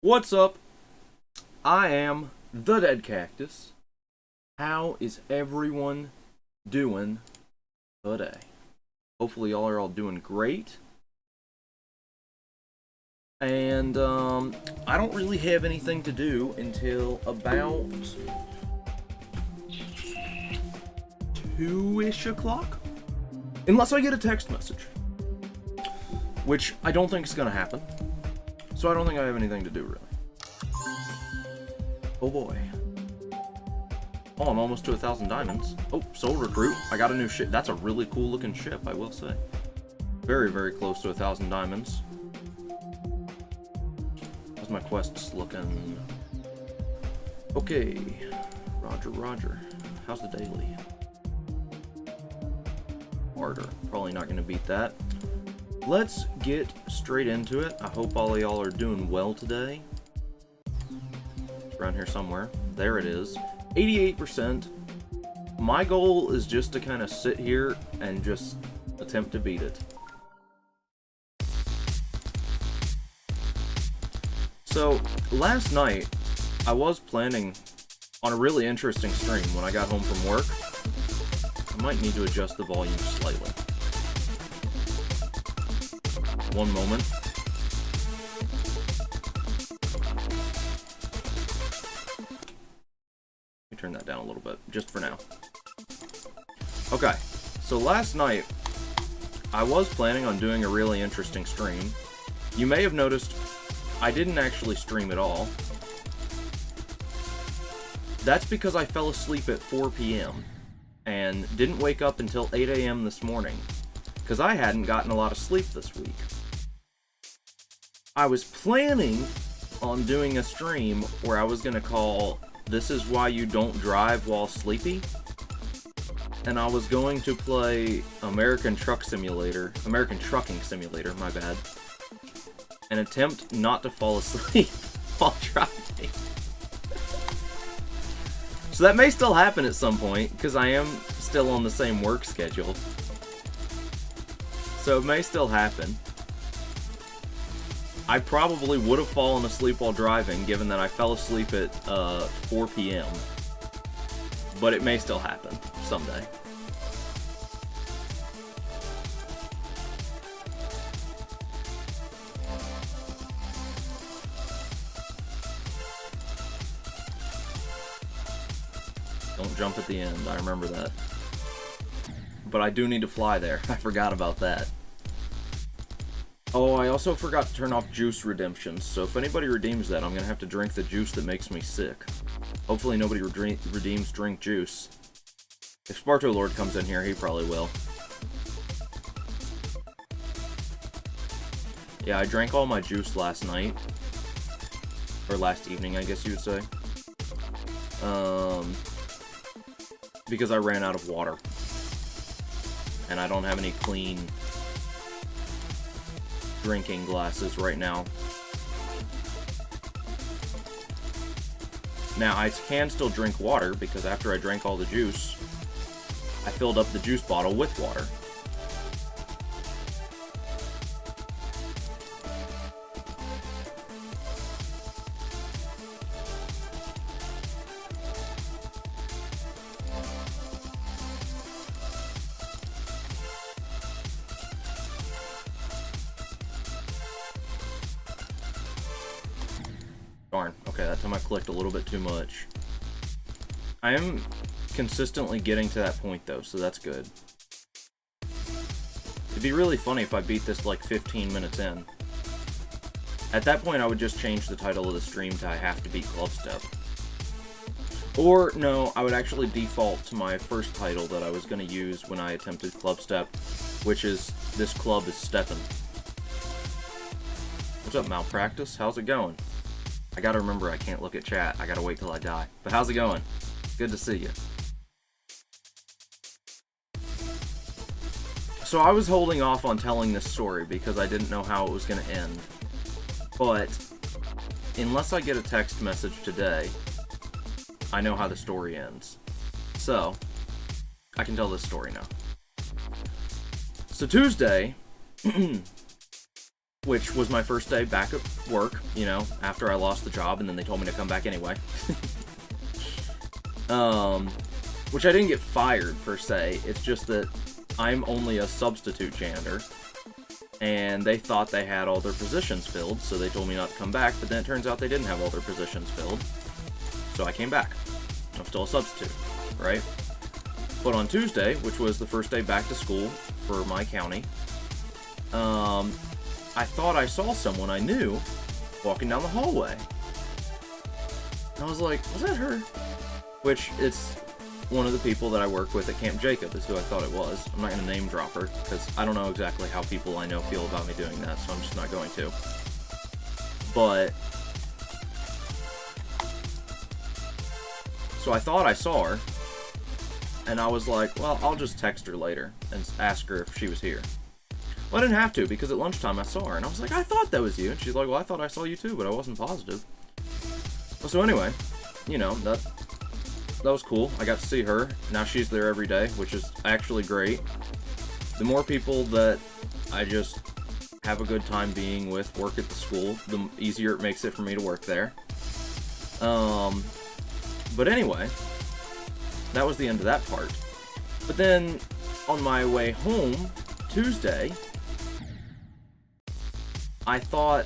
What's up? I am the Dead Cactus. How is everyone doing today? Hopefully y'all are all doing great. And I don't really have anything to do until about 2-ish o'clock? Unless I get a text message. Which I don't think is going to happen. So I don't think I have anything to do, really. Oh boy. Oh, I'm almost to 1,000 diamonds. Oh, Soul Recruit. I got a new ship. That's a really cool looking ship, I will say. Very, very close to 1,000 diamonds. How's my quests looking? Okay. Roger, roger. How's the daily? Harder. Probably not going to beat that. Let's get straight into it. I hope all of y'all are doing well today. It's around here somewhere. There it is. 88%. My goal is just to kind of sit here and just attempt to beat it. So, last night, I was planning on a really interesting stream when I got home from work. I might need to adjust the volume slightly. One moment. Let me turn that down a little bit, just for now. Okay, so last night, I was planning on doing a really interesting stream. You may have noticed I didn't actually stream at all. That's because I fell asleep at 4 p.m. and didn't wake up until 8 a.m. this morning, because I hadn't gotten a lot of sleep this week. I was planning on doing a stream where I was going to call "This is why you don't drive while sleepy," and I was going to play American Trucking Simulator, my bad, and attempt not to fall asleep while driving. So that may still happen at some point, because I am still on the same work schedule. So it may still happen. I probably would have fallen asleep while driving, given that I fell asleep at 4 p.m. But it may still happen someday. Don't jump at the end, I remember that. But I do need to fly there. I forgot about that. Oh, I also forgot to turn off juice redemptions, so if anybody redeems that, I'm gonna have to drink the juice that makes me sick. Hopefully nobody redeems drink juice. If Sparto Lord comes in here, he probably will. Yeah, I drank all my juice last night. Or last evening, I guess you would say. Because I ran out of water. And I don't have any clean drinking glasses right now. Now, I can still drink water, because after I drank all the juice, I filled up the juice bottle with water. Darn. Okay, that time I clicked a little bit too much. I am consistently getting to that point, though, so that's good. It'd be really funny if I beat this, like, 15 minutes in. At that point, I would just change the title of the stream to I Have to Beat Club Step. Or, no, I would actually default to my first title that I was going to use when I attempted Club Step, which is, This Club is Steppin'. What's up, Malpractice? How's it going? I gotta remember I can't look at chat. I gotta wait till I die. But how's it going? Good to see you. So I was holding off on telling this story because I didn't know how it was gonna end. But, unless I get a text message today, I know how the story ends. So, I can tell this story now. So Tuesday, which was my first day back at work, you know, after I lost the job, and then they told me to come back anyway. Which I didn't get fired, per se. It's just that I'm only a substitute janitor, and they thought they had all their positions filled, so they told me not to come back, but then it turns out they didn't have all their positions filled, so I came back. I'm still a substitute, right? But on Tuesday, which was the first day back to school for my county, I thought I saw someone I knew walking down the hallway. And I was like, was that her? Which, it's one of the people that I work with at Camp Jacob is who I thought it was. I'm not going to name drop her, because I don't know exactly how people I know feel about me doing that, so I'm just not going to. But, so I thought I saw her, and I was like, well, I'll just text her later and ask her if she was here. Well, I didn't have to, because at lunchtime I saw her, and I was like, I thought that was you. And she's like, well, I thought I saw you too, but I wasn't positive. Well, so anyway, you know, that was cool. I got to see her. Now she's there every day, which is actually great. The more people that I just have a good time being with work at the school, the easier it makes it for me to work there. But anyway, that was the end of that part. But then, on my way home, Tuesday, I thought,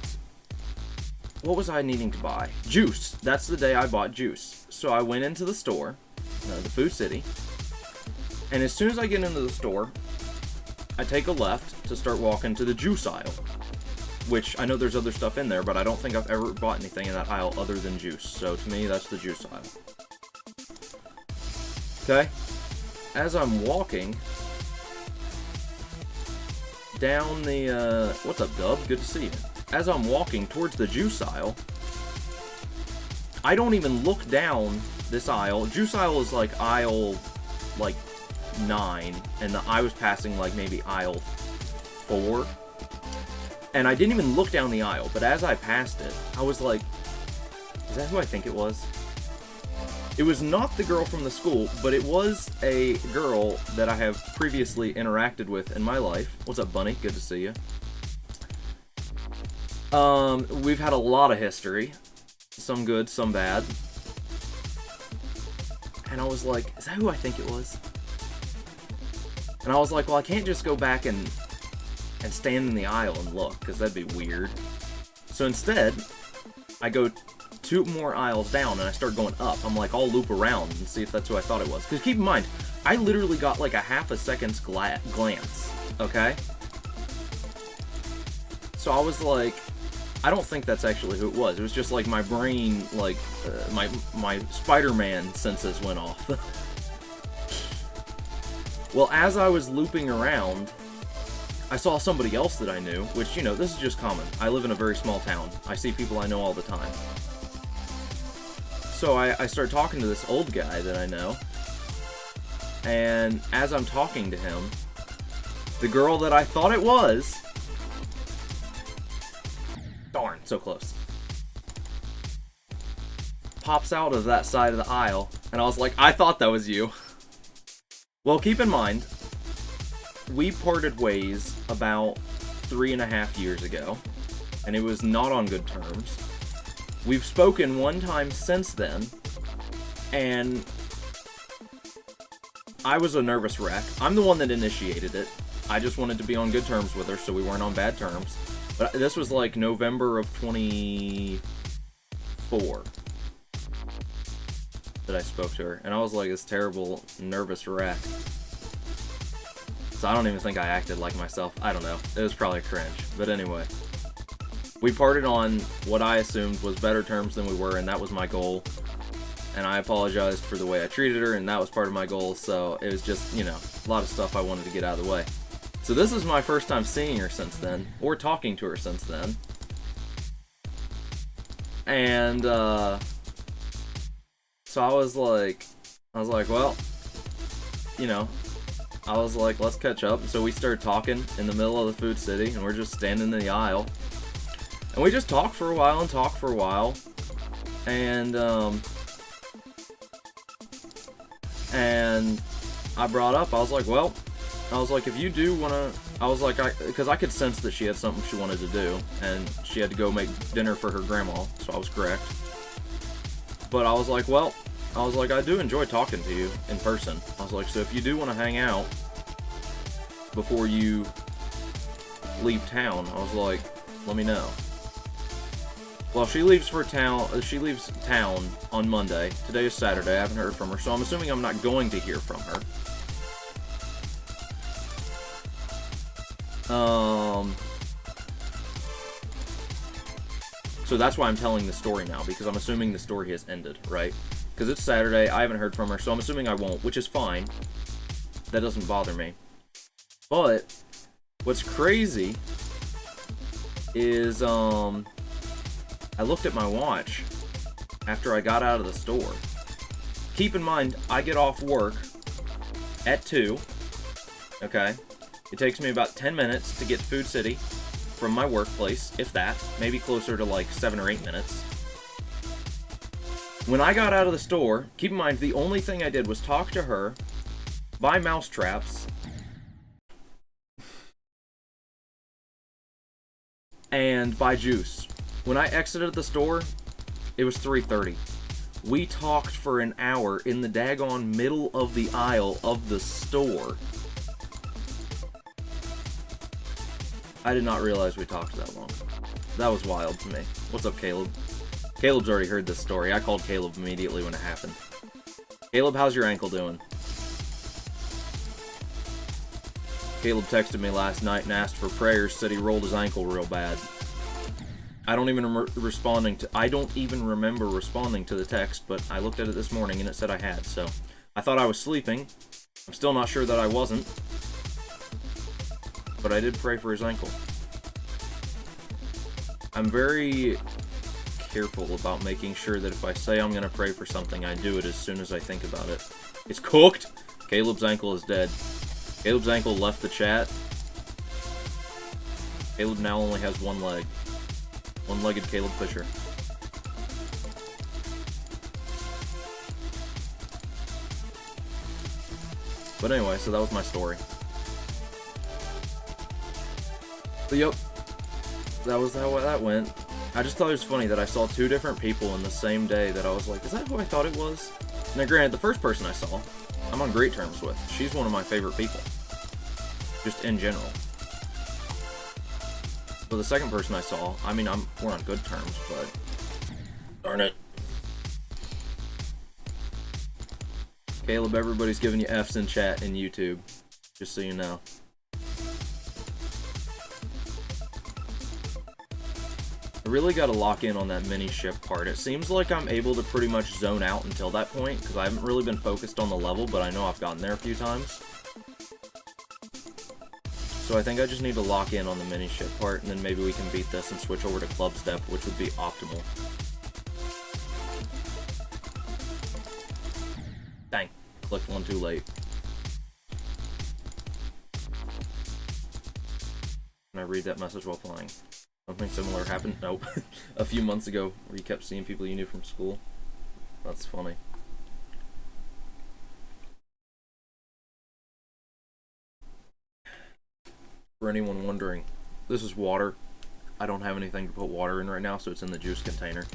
what was I needing to buy? Juice. That's the day I bought juice. So I went into the store, the Food City, and as soon as I get into the store, I take a left to start walking to the juice aisle, which I know there's other stuff in there, but I don't think I've ever bought anything in that aisle other than juice. So to me, that's the juice aisle. Okay? As I'm walking down the, what's up, Dub? Good to see you. As I'm walking towards the juice aisle, I don't even look down this aisle. Juice aisle is like aisle, 9, and I was passing like maybe aisle 4. And I didn't even look down the aisle, but as I passed it, I was like, is that who I think it was? It was not the girl from the school, but it was a girl that I have previously interacted with in my life. What's up, Bunny? Good to see you. We've had a lot of history. Some good, some bad. And I was like, is that who I think it was? And I was like, well, I can't just go back and stand in the aisle and look, because that'd be weird. So instead, I go 2 more aisles down, and I start going up. I'm like, I'll loop around and see if that's who I thought it was. Because keep in mind, I literally got like a half a second's glance, okay? So I was like, I don't think that's actually who it was. It was just like my brain, like, my Spider-Man senses went off. Well, as I was looping around, I saw somebody else that I knew, which, you know, this is just common. I live in a very small town. I see people I know all the time. So I start talking to this old guy that I know, and as I'm talking to him, the girl that I thought it was, darn, so close, pops out of that side of the aisle, and I was like, I thought that was you. Well, keep in mind, we parted ways about 3.5 years ago, and it was not on good terms. We've spoken one time since then, and I was a nervous wreck. I'm the one that initiated it. I just wanted to be on good terms with her, so we weren't on bad terms. But this was like November of 24 that I spoke to her, and I was like this terrible, nervous wreck. So I don't even think I acted like myself. I don't know. It was probably cringe. But anyway. We parted on what I assumed was better terms than we were, and that was my goal. And I apologized for the way I treated her, and that was part of my goal. So it was just, you know, a lot of stuff I wanted to get out of the way. So this is my first time seeing her since then, or talking to her since then. And, so I was like, well, you know, I was like, let's catch up. So we started talking in the middle of the Food City, and we're just standing in the aisle. And we just talked for a while and talked for a while. And I brought up, I was like, well, if you do want to I was like, because I could sense that she had something she wanted to do, and she had to go make dinner for her grandma, so I was correct. But I was like, well, I do enjoy talking to you in person. I was like, so if you do want to hang out before you leave town, I was like, let me know. Well, she leaves town on Monday. Today is Saturday. I haven't heard from her, so I'm assuming I'm not going to hear from her. So that's why I'm telling the story now, because I'm assuming the story has ended, right? Because it's Saturday, I haven't heard from her, so I'm assuming I won't, which is fine. That doesn't bother me. But what's crazy is, I looked at my watch after I got out of the store. Keep in mind, I get off work at 2, okay? It takes me about 10 minutes to get to Food City from my workplace, if that. Maybe closer to like 7 or 8 minutes. When I got out of the store, keep in mind, the only thing I did was talk to her, buy mousetraps, and buy juice. When I exited the store, it was 3:30. We talked for an hour in the daggone middle of the aisle of the store. I did not realize we talked that long. That was wild to me. What's up, Caleb? Caleb's already heard this story. I called Caleb immediately when it happened. Caleb, how's your ankle doing? Caleb texted me last night and asked for prayers, said he rolled his ankle real bad. I don't even remember responding to the text, but I looked at it this morning and it said I had, so I thought I was sleeping. I'm still not sure that I wasn't, but I did pray for his ankle. I'm very careful about making sure that if I say I'm going to pray for something, I do it as soon as I think about it. It's cooked! Caleb's ankle is dead. Caleb's ankle left the chat. Caleb now only has one leg. One-legged Caleb Fisher. But anyway, so that was my story. But yep, that was how that went. I just thought it was funny that I saw 2 different people in the same day that I was like, is that who I thought it was? Now granted, the first person I saw, I'm on great terms with. She's one of my favorite people. Just in general. But the second person I saw, I mean, we're on good terms, but darn it. Caleb, everybody's giving you F's in chat and YouTube, just so you know. I really got to lock in on that mini ship part. It seems like I'm able to pretty much zone out until that point, because I haven't really been focused on the level, but I know I've gotten there a few times. So I think I just need to lock in on the mini ship part, and then maybe we can beat this and switch over to club step, which would be optimal. Dang, clicked one too late. Can I read that message while playing? Something similar happened, nope, a few months ago, where you kept seeing people you knew from school. That's funny. For anyone wondering, this is water. I don't have anything to put water in right now, so it's in the juice container.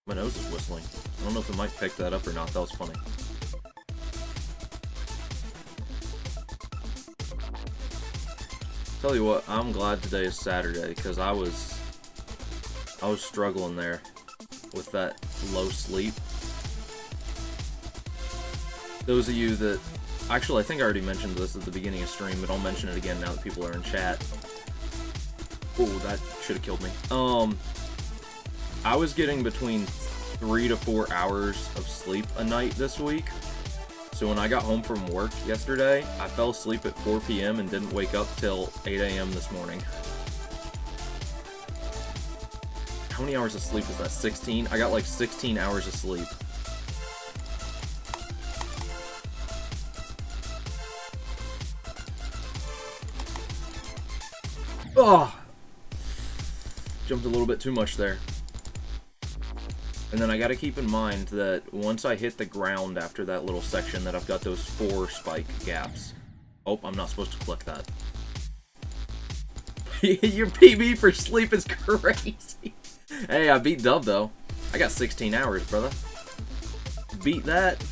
My nose is whistling. I don't know if the mic picked that up or not. That was funny. Tell you what, I'm glad today is Saturday, because I was struggling there with that low sleep. Those of you that... Actually, I think I already mentioned this at the beginning of stream, but I'll mention it again now that people are in chat. Oh, that should have killed me. I was getting between 3 to 4 hours of sleep a night this week. So when I got home from work yesterday, I fell asleep at 4 p.m. and didn't wake up till 8 a.m. this morning. How many hours of sleep is that? 16? I got like 16 hours of sleep. Oh! Jumped a little bit too much there. And then I gotta keep in mind that once I hit the ground after that little section that I've got those 4 spike gaps. Oh, I'm not supposed to click that. Your PB for sleep is crazy. Hey, I beat Dub though. I got 16 hours, brother. Beat that.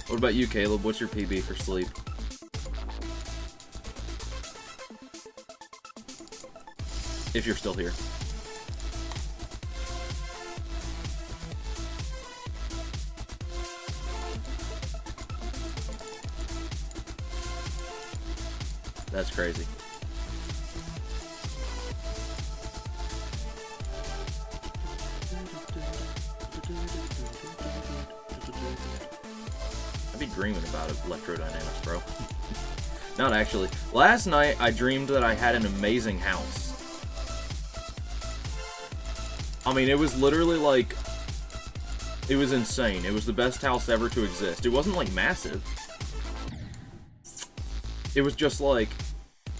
What about you, Caleb? What's your PB for sleep? If you're still here. That's crazy. I'd be dreaming about electrodynamics, bro. Not actually. Last night, I dreamed that I had an amazing house. I mean, it was literally like... It was insane. It was the best house ever to exist. It wasn't, like, massive. It was just, like...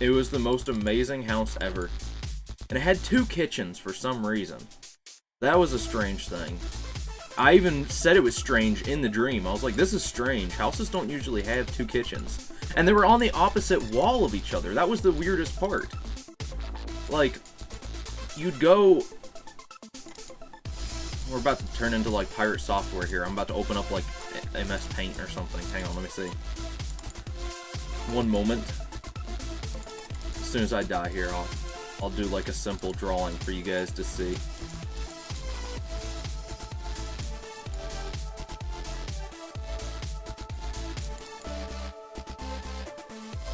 It was the most amazing house ever. And it had 2 kitchens for some reason. That was a strange thing. I even said it was strange in the dream. I was like, this is strange. Houses don't usually have 2 kitchens. And they were on the opposite wall of each other. That was the weirdest part. Like, you'd go... We're about to turn into, like, pirate software here. I'm about to open up, like, MS Paint or something. Hang on, let me see. One moment. As soon as I die here, I'll do, like, a simple drawing for you guys to see.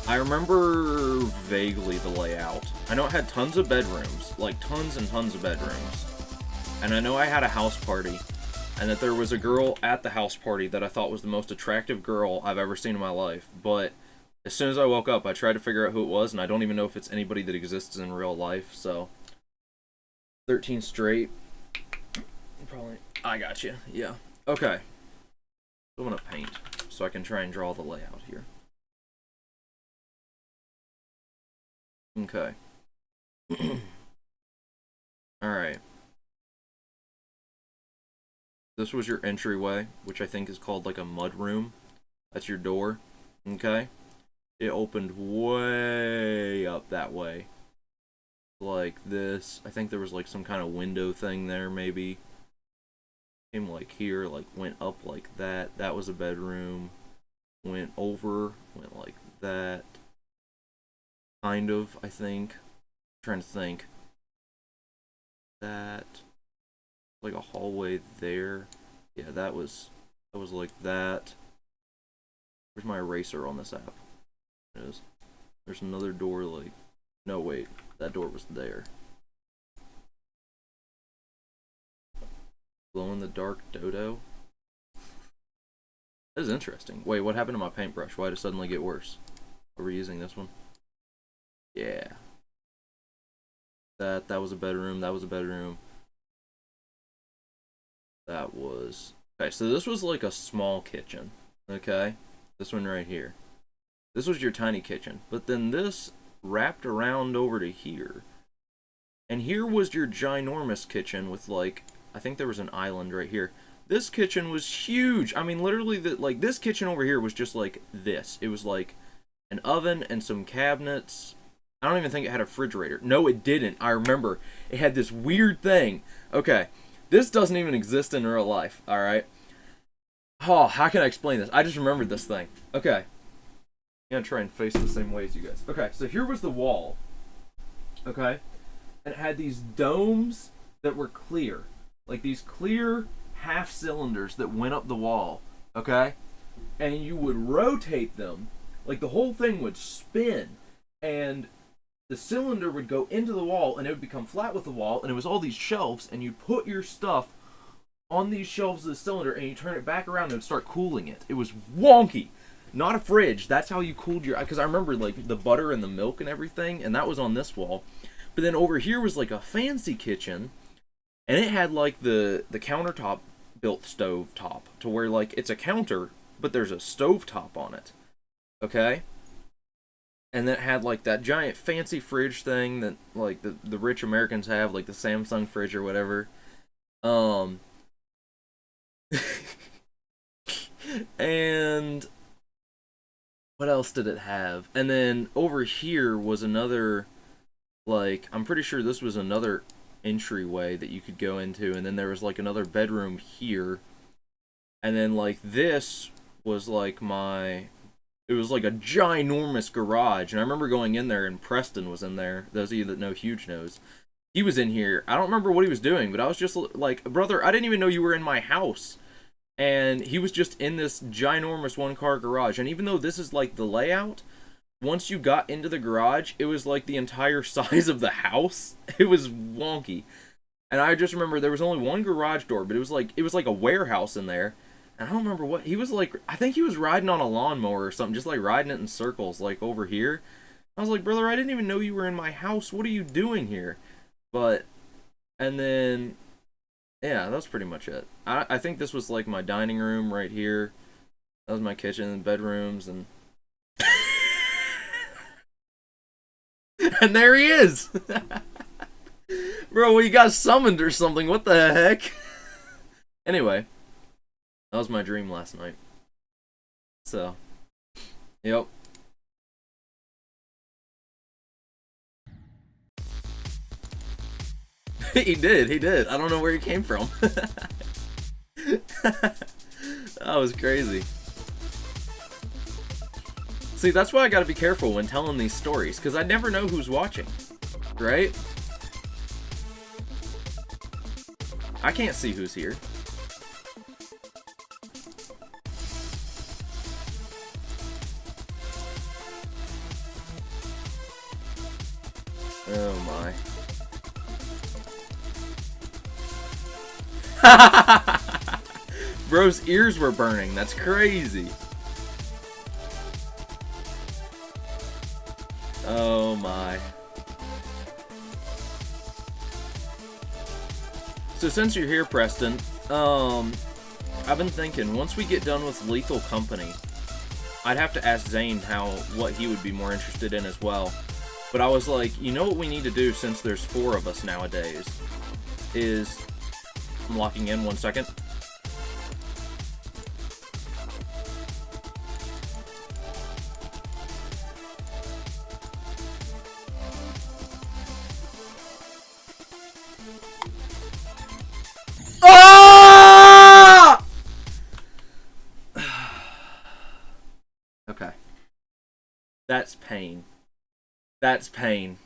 I remember vaguely the layout. I know it had tons of bedrooms, like tons and tons of bedrooms. And I know I had a house party, and that there was a girl at the house party that I thought was the most attractive girl I've ever seen in my life. But as soon as I woke up, I tried to figure out who it was, and I don't even know if it's anybody that exists in real life, so... 13 straight. Probably... I got you. Yeah. Okay. I'm gonna paint, so I can try and draw the layout here. Okay. Alright. This was your entryway, which I think is called like a mud room. That's your door. Okay? It opened way up that way. Like this. I think there was like some kind of window thing there, maybe. Came like here, like went up like that. That was a bedroom. Went over, went like that. Kind of, I think. I'm trying to think. That. Like a hallway there. Yeah, that was like that. Where's my eraser on this app? There it is. There's another door like... No, wait. That door was there. Glow-in-the-dark dodo? That is interesting. Wait, what happened to my paintbrush? Why did it suddenly get worse? Are we using this one? Yeah. That was a bedroom. That was a bedroom. That was... Okay, so this was like a small kitchen. Okay? This one right here. This was your tiny kitchen. But then this wrapped around over to here. And here was your ginormous kitchen with like... I think there was an island right here. This kitchen was huge. I mean, literally, like this kitchen over here was just like this. It was like an oven and some cabinets. I don't even think it had a refrigerator. No, it didn't. I remember. It had this weird thing. Okay. This doesn't even exist in real life, alright? Oh, how can I explain this? I just remembered this thing. Okay. I'm gonna try and face the same way as you guys. Okay, so here was the wall. Okay? And it had these domes that were clear. Like these clear half cylinders that went up the wall. Okay? And you would rotate them. Like the whole thing would spin. And the cylinder would go into the wall, and it would become flat with the wall, and it was all these shelves, and you'd put your stuff on these shelves of the cylinder, and you turn it back around, and it would start cooling it. It was wonky. Not a fridge. That's how you cooled your... Because I remember, like, the butter and the milk and everything, and that was on this wall. But then over here was, like, a fancy kitchen, and it had, like, the countertop built stove top, to where, like, it's a counter, but there's a stove top on it. Okay? and then it had like that giant fancy fridge thing that like the rich Americans have, like the Samsung fridge or whatever. And what else did it have? And then over here was another, like, I'm pretty sure this was another entryway that you could go into, and then there was like another bedroom here. And then like this was like it was like a ginormous garage, and I remember going in there, and Preston was in there. Those of you that know Huge knows. He was in here. I don't remember what he was doing, but I was just like, brother, I didn't even know you were in my house. And he was just in this ginormous one-car garage. And even though this is like the layout, once you got into the garage, it was like the entire size of the house. It was wonky. And I just remember there was only one garage door, but it was like a warehouse in there. And I don't remember what he was like. I think he was riding on a lawnmower or something, just like riding it in circles, like over here. I was like, brother, I didn't even know you were in my house. What are you doing here? And then, yeah, that was pretty much it. I think this was like my dining room right here. That was my kitchen and bedrooms, and and there he is. Bro, we got summoned or something. What the heck? Anyway, that was my dream last night. So, yep. He did. I don't know where he came from. That was crazy. See, that's why I gotta be careful when telling these stories, because I never know who's watching, right? I can't see who's here. Oh my. Bro's ears were burning. That's crazy. Oh my. So since you're here, Preston, I've been thinking once we get done with Lethal Company, I'd have to ask Zane what he would be more interested in as well. But I was like, you know what we need to do since there's 4 of us nowadays is, I'm locking in 1 second. Ah! Okay. That's pain. That's pain.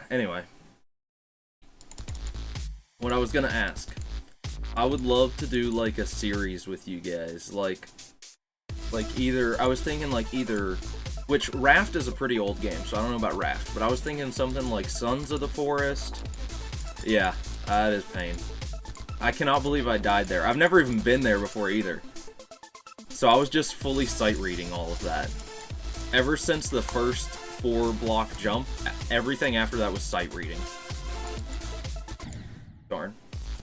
Anyway. What I was gonna ask. I would love to do like a series with you guys. Like either, I was thinking like either, which Raft is a pretty old game, so I don't know about Raft, but I was thinking something like Sons of the Forest. Yeah, that is pain. I cannot believe I died there. I've never even been there before either. So I was just fully sight reading all of that. Ever since the first 4-block jump, everything after that was sight reading. Darn.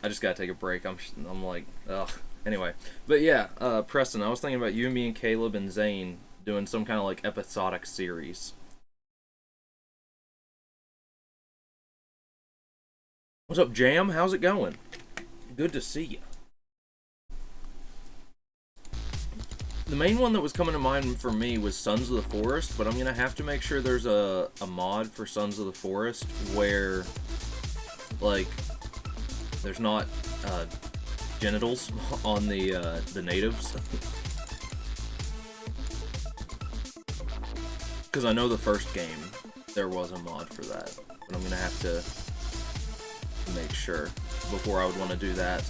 I just gotta take a break. I'm like, ugh. Anyway. But yeah, Preston, I was thinking about you, me, and Caleb, and Zane doing some kind of like episodic series. What's up, Jam? How's it going? Good to see you. The main one that was coming to mind for me was Sons of the Forest, but I'm gonna have to make sure there's a mod for Sons of the Forest where, like, there's not genitals on the natives. Because I know the first game there was a mod for that, but I'm gonna have to make sure before I would want to do that.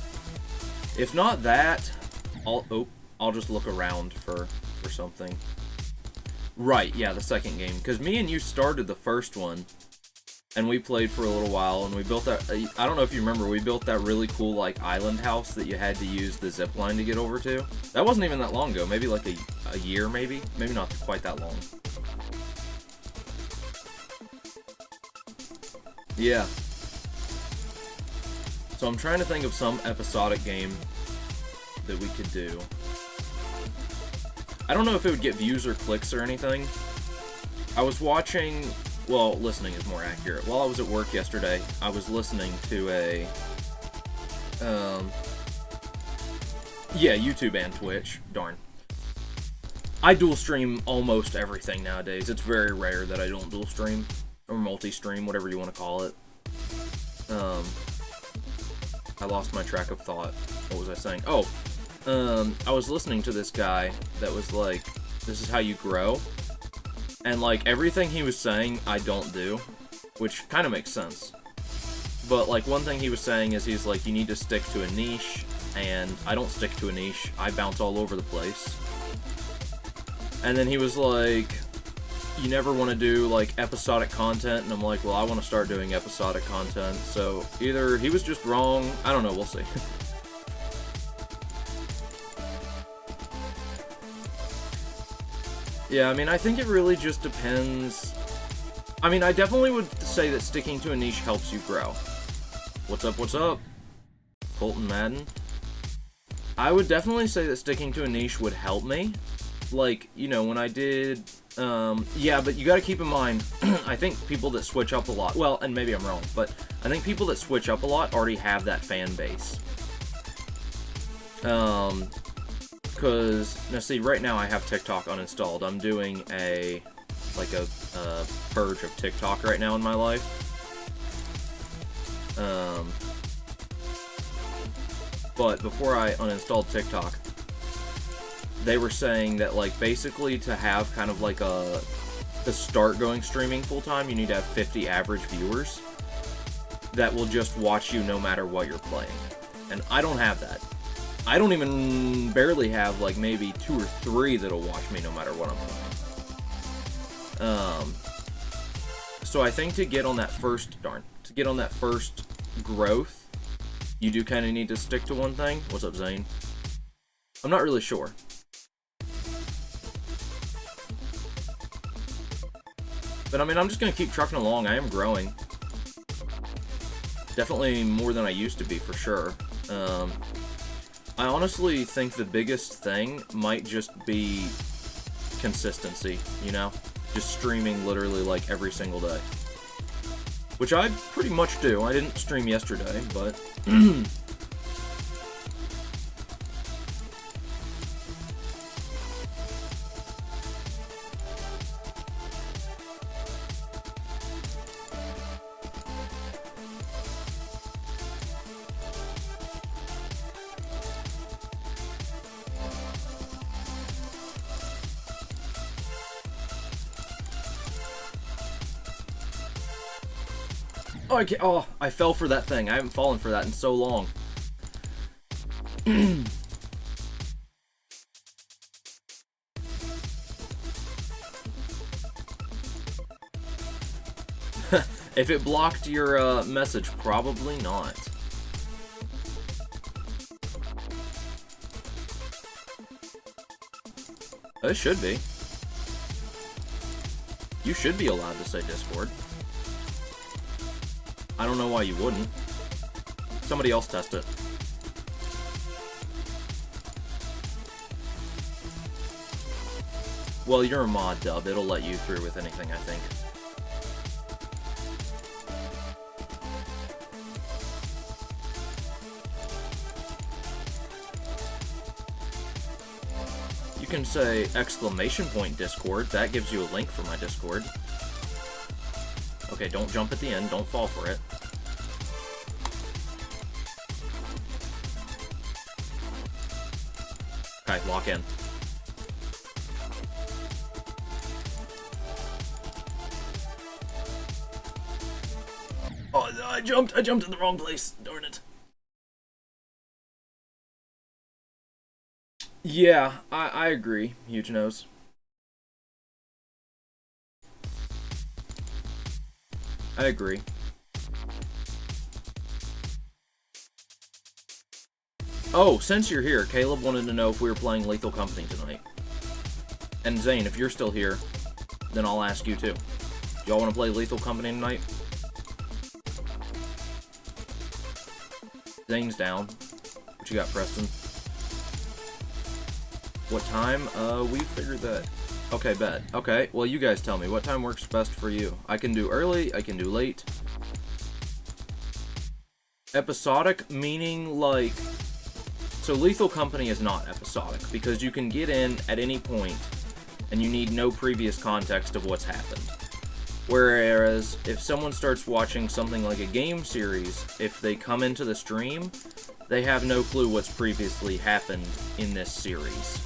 If not that, I'll just look around for something. Right, yeah, the second game. Because me and you started the first one, and we played for a little while, and we built that, I don't know if you remember, we built that really cool, like, island house that you had to use the zip line to get over to. That wasn't even that long ago, maybe like a year, maybe? Maybe not quite that long. Yeah. So I'm trying to think of some episodic game that we could do. I don't know if it would get views or clicks or anything. I was watching, well, listening is more accurate. While I was at work yesterday, I was listening to a, yeah, YouTube and Twitch. Darn. I dual stream almost everything nowadays. It's very rare that I don't dual stream, or multi-stream, whatever you want to call it. I lost my track of thought. What was I saying? Oh, I was listening to this guy that was like, this is how you grow. And like, everything he was saying, I don't do, which kind of makes sense. But like, one thing he was saying is he's like, you need to stick to a niche, and I don't stick to a niche. I bounce all over the place. And then he was like, you never want to do like episodic content, and I'm like, well, I want to start doing episodic content. So either he was just wrong, I don't know, we'll see. Yeah, I mean, I think it really just depends. I mean, I definitely would say that sticking to a niche helps you grow. What's up, what's up? Colton Madden. I would definitely say that sticking to a niche would help me. Like, you know, when I did, yeah, but you gotta keep in mind, I think people that switch up a lot, well, and maybe I'm wrong, but I think people that switch up a lot already have that fan base. Because, now see, right now I have TikTok uninstalled. I'm doing a purge of TikTok right now in my life. But before I uninstalled TikTok, they were saying that, like, basically to have kind of like to start going streaming full-time, you need to have 50 average viewers that will just watch you no matter what you're playing. And I don't have that. I don't even barely have, like, maybe 2 or 3 that'll watch me no matter what I'm playing. So I think to get on that first growth, you do kind of need to stick to one thing. What's up, Zane? I'm not really sure. But, I mean, I'm just going to keep trucking along. I am growing. Definitely more than I used to be, for sure. I honestly think the biggest thing might just be consistency, you know? Just streaming literally, like, every single day. Which I pretty much do. I didn't stream yesterday, but... Oh, I fell for that thing. I haven't fallen for that in so long. If it blocked your message, probably not. It should be. You should be allowed to say Discord. I don't know why you wouldn't. Somebody else test it. Well, you're a mod, Dub. It'll let you through with anything, I think. You can say exclamation point Discord. That gives you a link for my Discord. Okay, don't jump at the end. Don't fall for it. Okay, lock in. Oh, I jumped in the wrong place. Darn it. Yeah, I agree, Huge Nose. I agree. Oh, since you're here, Caleb wanted to know if we were playing Lethal Company tonight. And Zane, if you're still here, then I'll ask you too. Y'all want to play Lethal Company tonight? Zane's down. What you got, Preston? What time? We figured that. Okay, bet. Okay, well, you guys tell me. What time works best for you? I can do early, I can do late. Episodic, meaning, like... So, Lethal Company is not episodic, because you can get in at any point, and you need no previous context of what's happened. Whereas, if someone starts watching something like a game series, if they come into the stream, they have no clue what's previously happened in this series.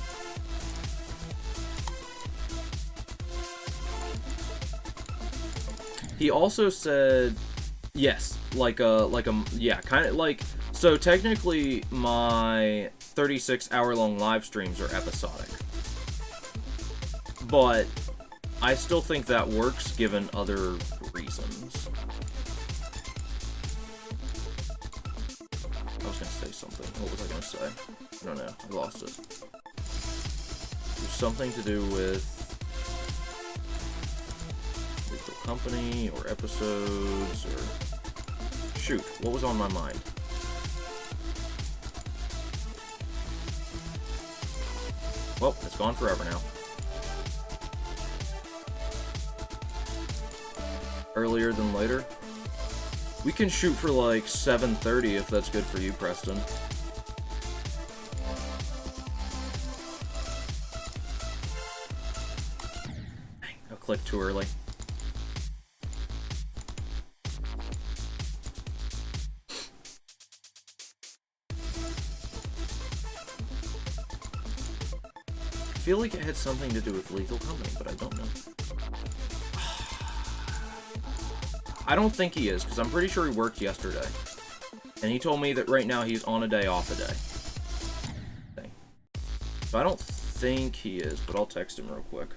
He also said, yes, yeah, kind of like, so technically my 36-hour-long live streams are episodic. But I still think that works given other reasons. I was gonna say something. What was I gonna say? I don't know. I lost it. There's something to do with Lethal Company or episodes or... Shoot, what was on my mind? Well, it's gone forever now. Earlier than later? We can shoot for like 7:30 if that's good for you, Preston. Dang, I clicked too early. I feel like it had something to do with Lethal Company, but I don't know. I don't think he is, because I'm pretty sure he worked yesterday. And he told me that right now he's on a day off a day. Dang. So I don't think he is, but I'll text him real quick.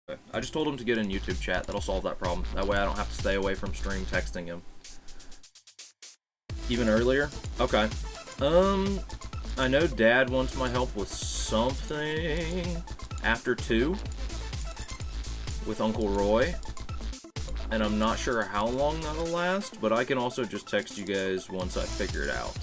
Okay. I just told him to get in YouTube chat. That'll solve that problem. That way I don't have to stay away from stream texting him. Even earlier? Okay. I know Dad wants my help with something after 2 with Uncle Roy, and I'm not sure how long that'll last, but I can also just text you guys once I figure it out.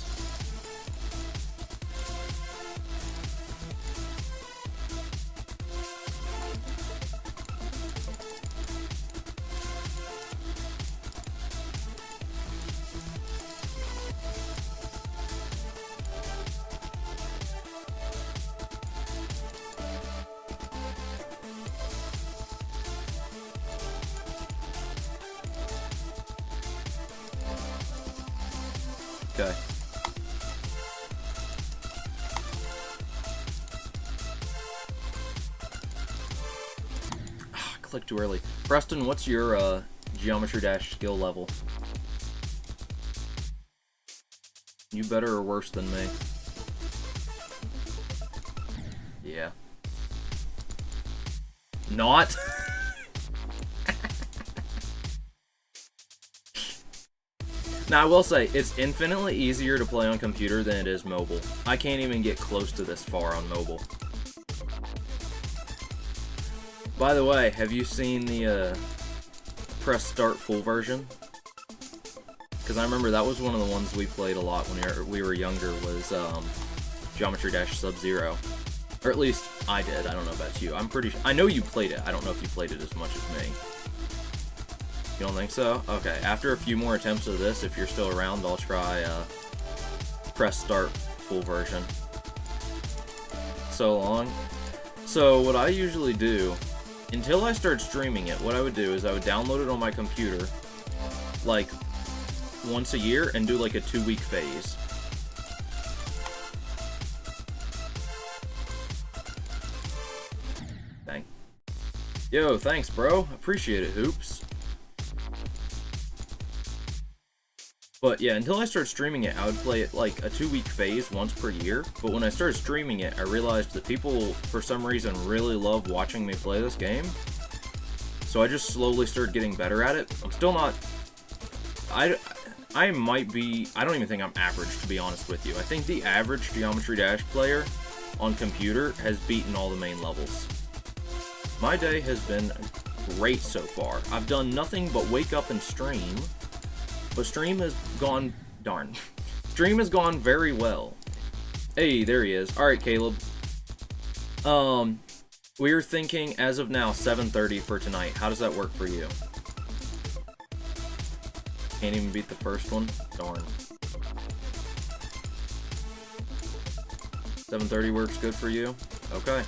Okay. I clicked too early. Preston, what's your Geometry Dash skill level? You better or worse than me? Yeah. Not? Now, I will say, it's infinitely easier to play on computer than it is mobile. I can't even get close to this far on mobile. By the way, have you seen the press start full version? Because I remember that was one of the ones we played a lot when we were younger, was Geometry Dash Sub-Zero. Or at least I did. I don't know about you. I know you played it. I don't know if you played it as much as me. You don't think so? Okay, after a few more attempts of this, if you're still around, I'll try press start full version. So long. So what I usually do, until I start streaming it, what I would do is I would download it on my computer, like, once a year, and do like a 2-week phase. Dang. Yo, thanks, bro. Appreciate it, Hoops. But yeah, until I started streaming it, I would play it like a 2-week phase once per year. But when I started streaming it, I realized that people, for some reason, really love watching me play this game. So I just slowly started getting better at it. I'm still not... I might be... I don't even think I'm average, to be honest with you. I think the average Geometry Dash player on computer has beaten all the main levels. My day has been great so far. I've done nothing but wake up and stream, but stream has gone, darn. Stream has gone very well. Hey, there he is. Alright, Caleb. We're thinking, as of now, 7:30 for tonight. How does that work for you? Can't even beat the first one? Darn. 7:30 works good for you? Okay.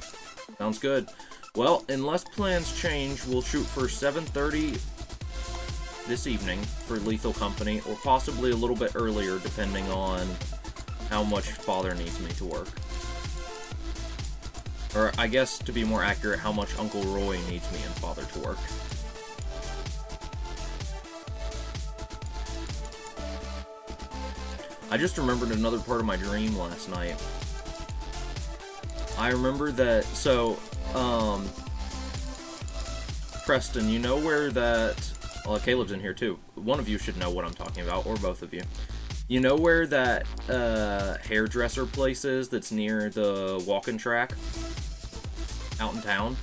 Sounds good. Well, unless plans change, we'll shoot for 7:30 this evening for Lethal Company, or possibly a little bit earlier, depending on how much Father needs me to work. Or, I guess, to be more accurate, how much Uncle Roy needs me and Father to work. I just remembered another part of my dream last night. I remember that, so, Preston, you know where that, well, Caleb's in here too. One of you should know what I'm talking about, or both of you. You know where that, hairdresser place is that's near the walking track? Out in town?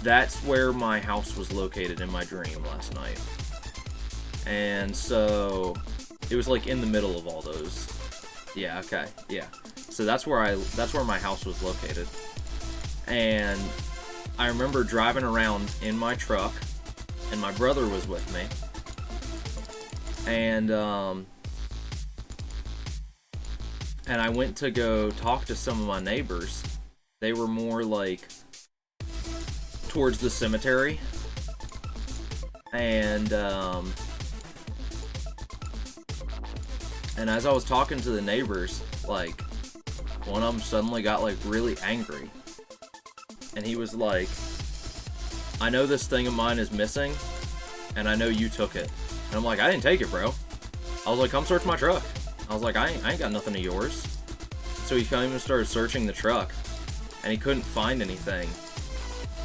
That's where my house was located in my dream last night. And so, it was like in the middle of all those. Yeah, okay, yeah. So that's where my house was located. And I remember driving around in my truck, and my brother was with me. And I went to go talk to some of my neighbors. They were more like towards the cemetery. And as I was talking to the neighbors, like, one of them suddenly got, like, really angry. And he was like, I know this thing of mine is missing, and I know you took it. And I'm like, I didn't take it, bro. I was like, come search my truck. I was like, I ain't got nothing of yours. So he came and started searching the truck, and he couldn't find anything.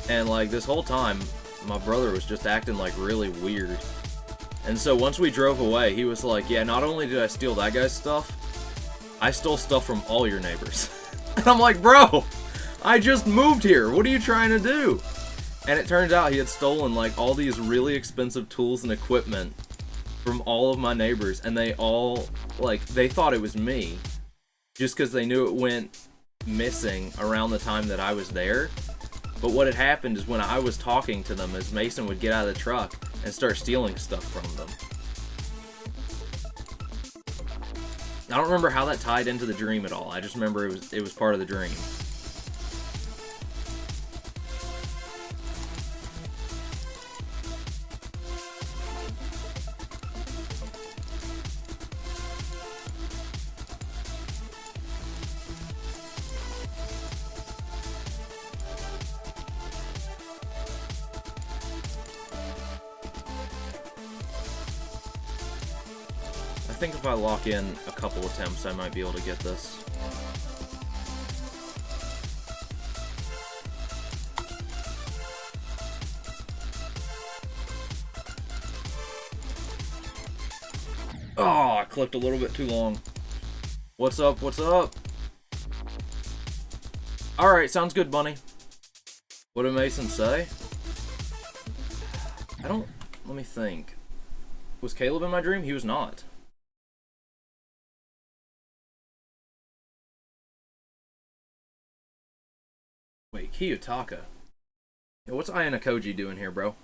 And, like, this whole time, my brother was just acting, like, really weird. And so once we drove away, he was like, yeah, not only did I steal that guy's stuff, I stole stuff from all your neighbors. And I'm like, bro, I just moved here. What are you trying to do? And it turns out he had stolen, like, all these really expensive tools and equipment from all of my neighbors. And they all, like, they thought it was me. Just because they knew it went missing around the time that I was there. But what had happened is when I was talking to them, as Mason would get out of the truck and start stealing stuff from them. I don't remember how that tied into the dream at all. I just remember it was part of the dream. I think if I lock in a couple attempts, I might be able to get this. Oh, I clicked a little bit too long. What's up? What's up? Alright, sounds good, Bunny. What did Mason say? Let me think. Was Caleb in my dream? He was not. Wait, Kiyotaka. Yo, what's Ayanokoji doing here, bro?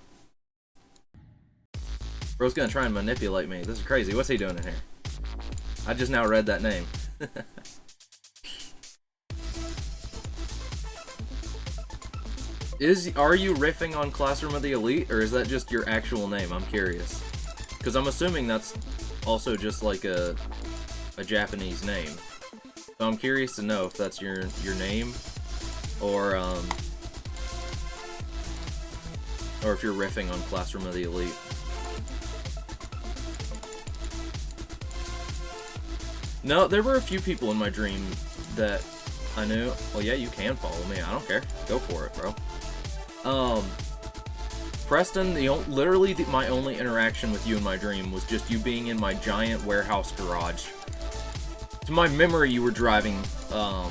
Bro's gonna try and manipulate me. This is crazy. What's he doing in here? I just now read that name. Are you riffing on Classroom of the Elite, or is that just your actual name? I'm curious. Because I'm assuming that's also just like a Japanese name. So I'm curious to know if that's your name, or if you're riffing on Classroom of the Elite. No, there were a few people in my dream that I knew. Well, yeah, you can follow me. I don't care. Go for it, bro. Preston, literally my only interaction with you in my dream was just you being in my giant warehouse garage. To my memory, you were driving a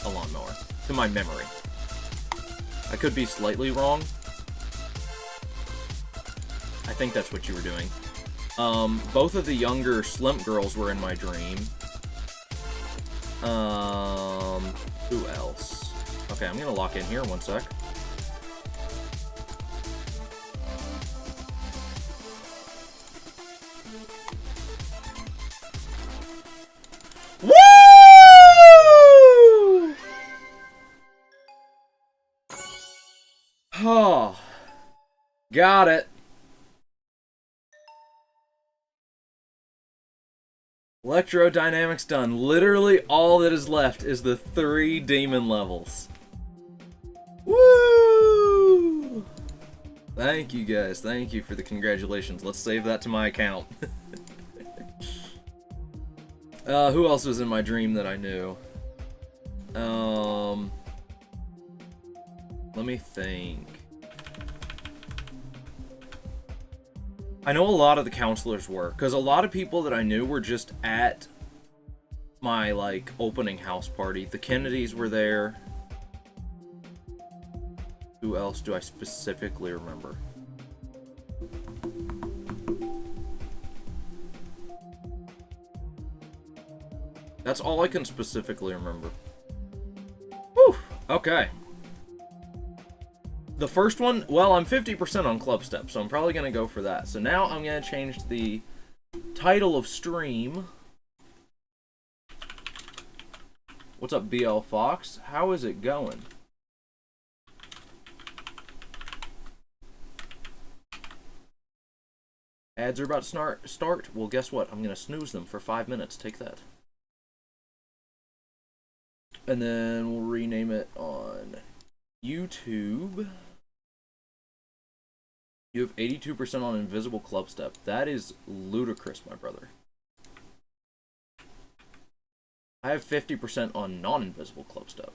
lawnmower. To my memory. I could be slightly wrong. I think that's what you were doing. Both of the younger Slimp girls were in my dream. Who else? Okay, I'm gonna lock in here, one sec. Woo! Oh, got it. Electrodynamics done. Literally all that is left is the 3 demon levels. Woo! Thank you guys. Thank you for the congratulations. Let's save that to my account. Who else was in my dream that I knew? Let me think. I know a lot of the counselors were, because a lot of people that I knew were just at my, like, opening house party. The Kennedys were there. Who else do I specifically remember? That's all I can specifically remember. Whew! Okay. The first one, well, I'm 50% on Club Step, so I'm probably going to go for that. So now I'm going to change the title of stream. What's up, BL Fox? How is it going? Ads are about to start. Well, guess what? I'm going to snooze them for 5 minutes. Take that. And then we'll rename it on YouTube. You have 82% on Invisible Club Step. That is ludicrous, my brother. I have 50% on non-Invisible Club Step.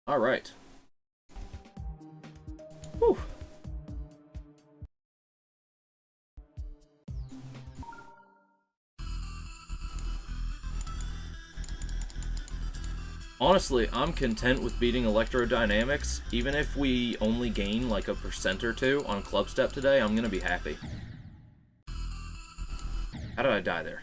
Alright. Whew. Honestly, I'm content with beating Electrodynamics. Even if we only gain like a % or 2 on Club Step today, I'm gonna be happy. How did I die there?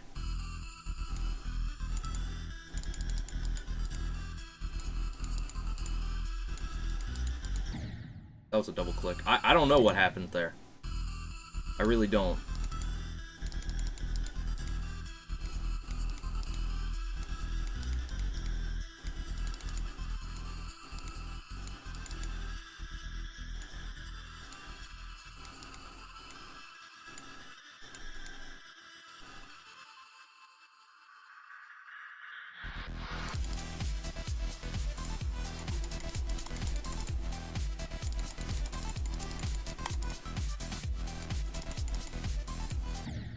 That was a double click. I don't know what happened there. I really don't.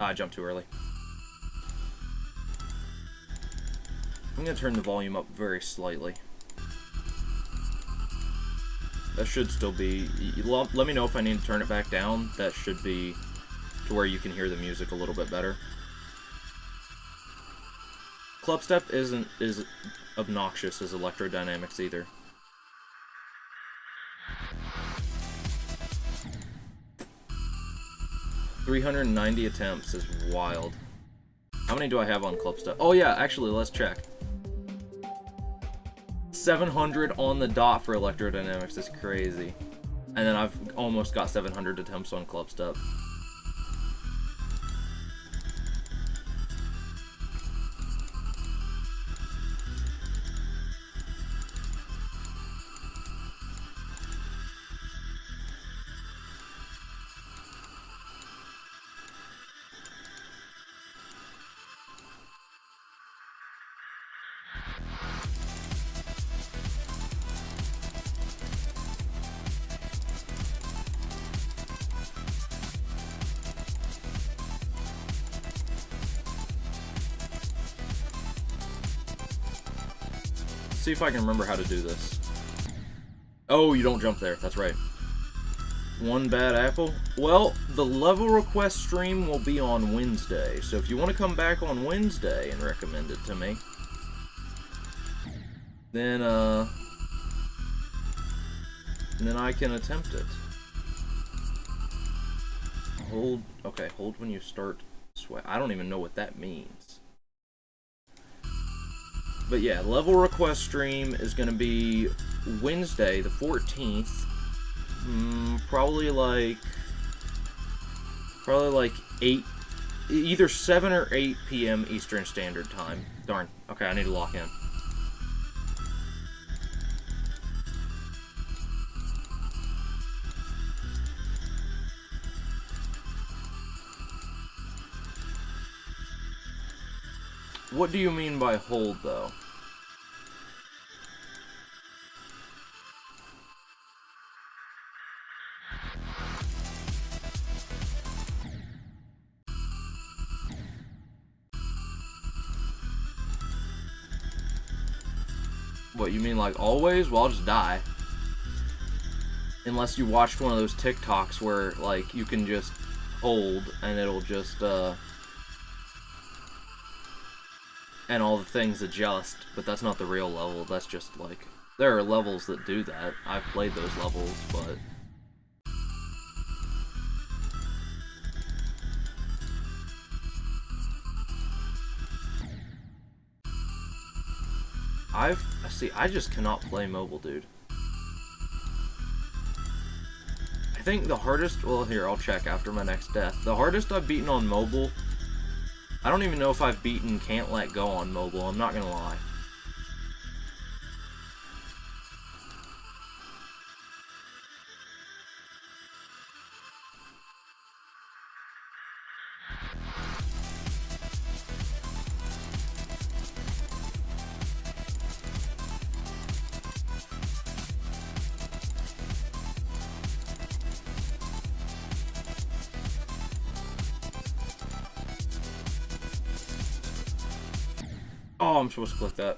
I jumped too early. I'm going to turn the volume up very slightly. That should still be... Let me know if I need to turn it back down. That should be to where you can hear the music a little bit better. Club Step isn't as obnoxious as Electrodynamics either. $390 attempts is wild. How many do I have on Club Step? Oh yeah, actually, let's check. 700 on the dot for Electrodynamics is crazy. And then I've almost got 700 attempts on Club Step. See if I can remember how to do this. Oh, you don't jump there. That's right. One bad apple. Well, the level request stream will be on Wednesday, so if you want to come back on Wednesday and recommend it to me, then I can attempt it. Hold, okay, hold when you start sweat. I don't even know what that means. But yeah, level request stream is gonna be Wednesday, the 14th. Probably like 8, either 7 or 8 p.m. Eastern Standard Time. Darn. Okay, I need to lock in. What do you mean by hold, though? What, you mean like always? Well, I'll just die. Unless you watched one of those TikToks where, like, you can just hold and it'll just, and all the things adjust, but that's not the real level. That's just, like, there are levels that do that. I've played those levels, but... I just cannot play mobile, dude. I think the hardest, well, here, I'll check after my next death. The hardest I've beaten on mobile, I don't even know if I've beaten Can't Let Go on mobile, I'm not gonna lie. Oh, I'm supposed to click that.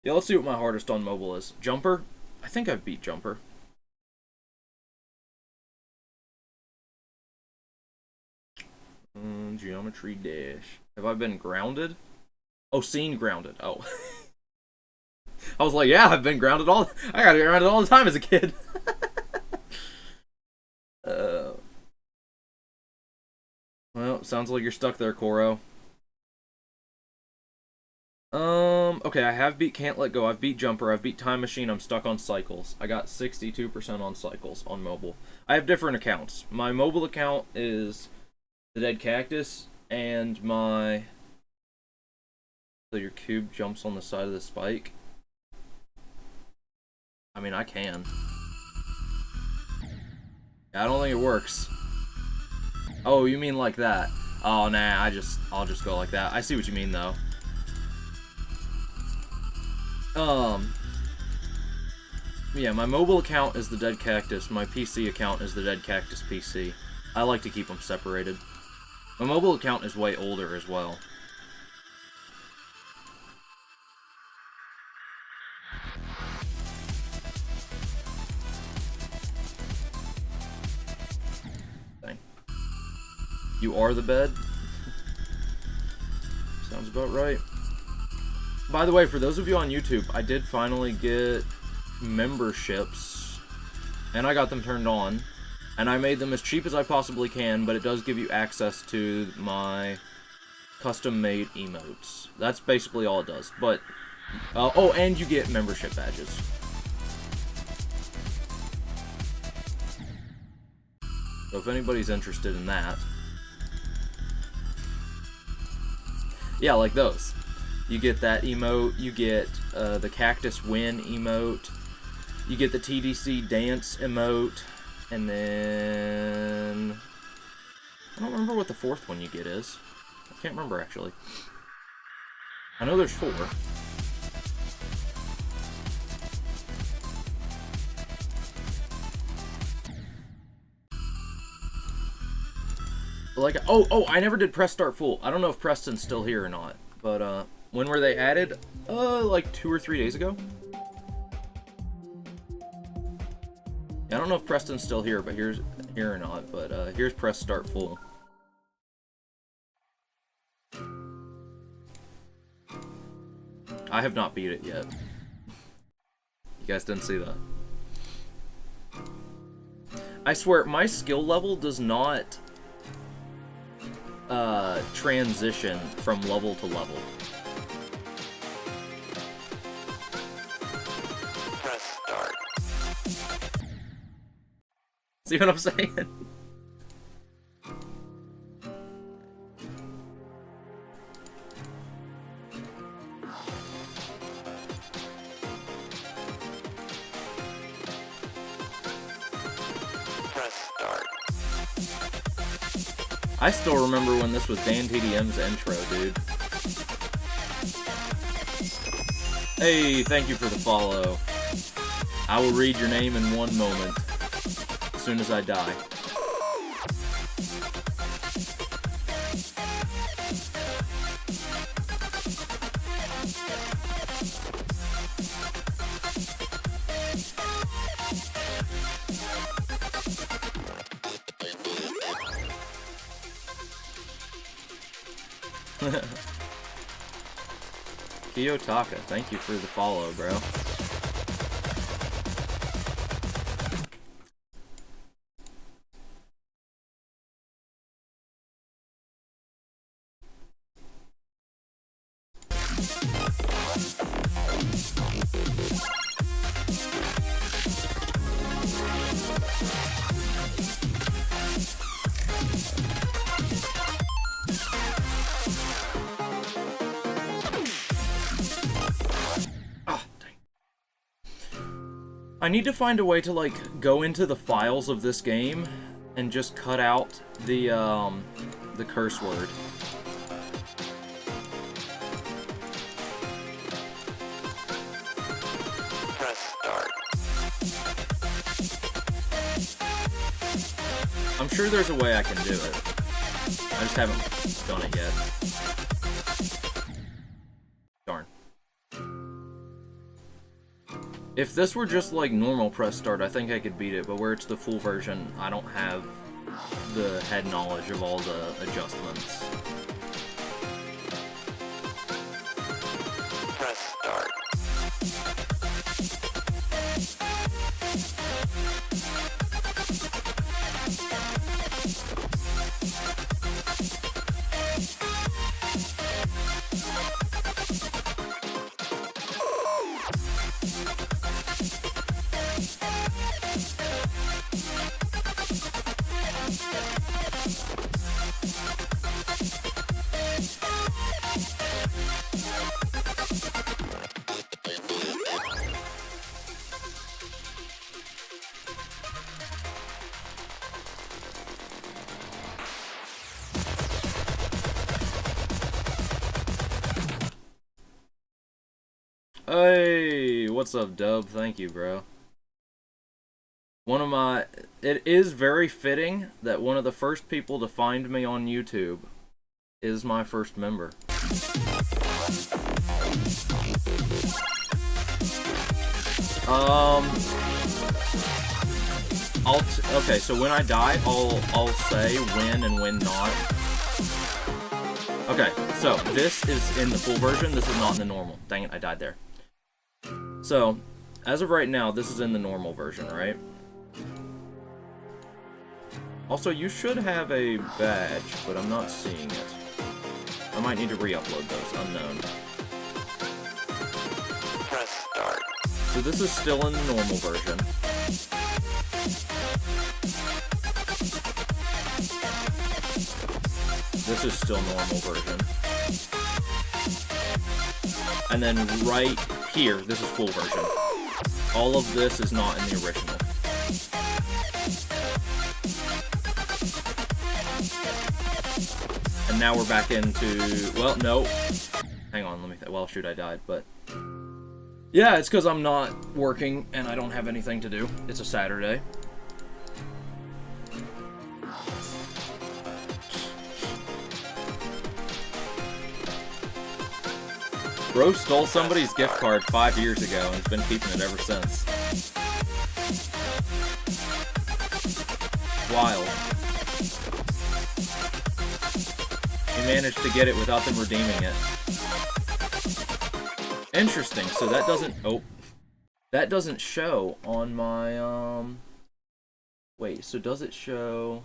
Yeah, let's see what my hardest on mobile is. Jumper? I think I've beat Jumper. Geometry Dash. Have I been grounded? Oh, seen grounded. Oh. I was like, yeah, I've been grounded all... I got grounded all the time as a kid. Well, sounds like you're stuck there, Koro. Okay, I have beat Can't Let Go, I've beat Jumper, I've beat Time Machine, I'm stuck on Cycles. I got 62% on Cycles on mobile. I have different accounts. My mobile account is the Dead Cactus, and my... So your cube jumps on the side of the spike. I mean, I can. I don't think it works. Oh, you mean like that? Oh, nah, I'll just go like that. I see what you mean, though. Yeah, my mobile account is the Dead Cactus, my PC account is the Dead Cactus PC. I like to keep them separated. My mobile account is way older as well. Dang. You are the bed? Sounds about right. By the way, for those of you on YouTube, I did finally get memberships, and I got them turned on, and I made them as cheap as I possibly can, but it does give you access to my custom-made emotes. That's basically all it does, but, oh, and you get membership badges. So if anybody's interested in that. Yeah, like those. You get that emote, you get the Cactus Win emote, you get the TDC Dance emote, and then... I don't remember what the fourth one you get is. I can't remember, actually. I know there's 4. Like, oh, I never did Press Start Full. I don't know if Preston's still here or not, but, when were they added? Like 2 or 3 days ago? I don't know if Preston's still here, but here or not, but, here's Press Start Full. I have not beat it yet. You guys didn't see that. I swear, my skill level does not transition from level to level. Press start. See what I'm saying? Press start. I still remember when this was Dan TDM's intro, dude. Hey, thank you for the follow. I will read your name in one moment, as soon as I die. Kiyotaka, thank you for the follow, bro. I need to find a way to, like, go into the files of this game and just cut out the curse word. Press start. I'm sure there's a way I can do it. I just haven't done it yet. Darn. If this were just like normal press start, I think I could beat it, but where it's the full version, I don't have the head knowledge of all the adjustments. Press start. Hey, what's up, Dub? Thank you, bro. It is very fitting that one of the first people to find me on YouTube is my first member. Okay, so when I die, I'll say when and when not. Okay, so this is in the full version, this is not in the normal. Dang it, I died there. So, as of right now, this is in the normal version, right? Also, you should have a badge, but I'm not seeing it. I might need to re-upload those, unknown. Press start. So this is still in the normal version. This is still normal version. And then right here, this is full version. All of this is not in the original. And now we're back into, well, no. Hang on, let me, well, shoot, I died, but. Yeah, it's because I'm not working and I don't have anything to do. It's a Saturday. Bro stole somebody's gift card 5 years ago and has been keeping it ever since. Wild. He managed to get it without them redeeming it. Interesting, so that doesn't... Oh. That doesn't show on my, wait, so does it show...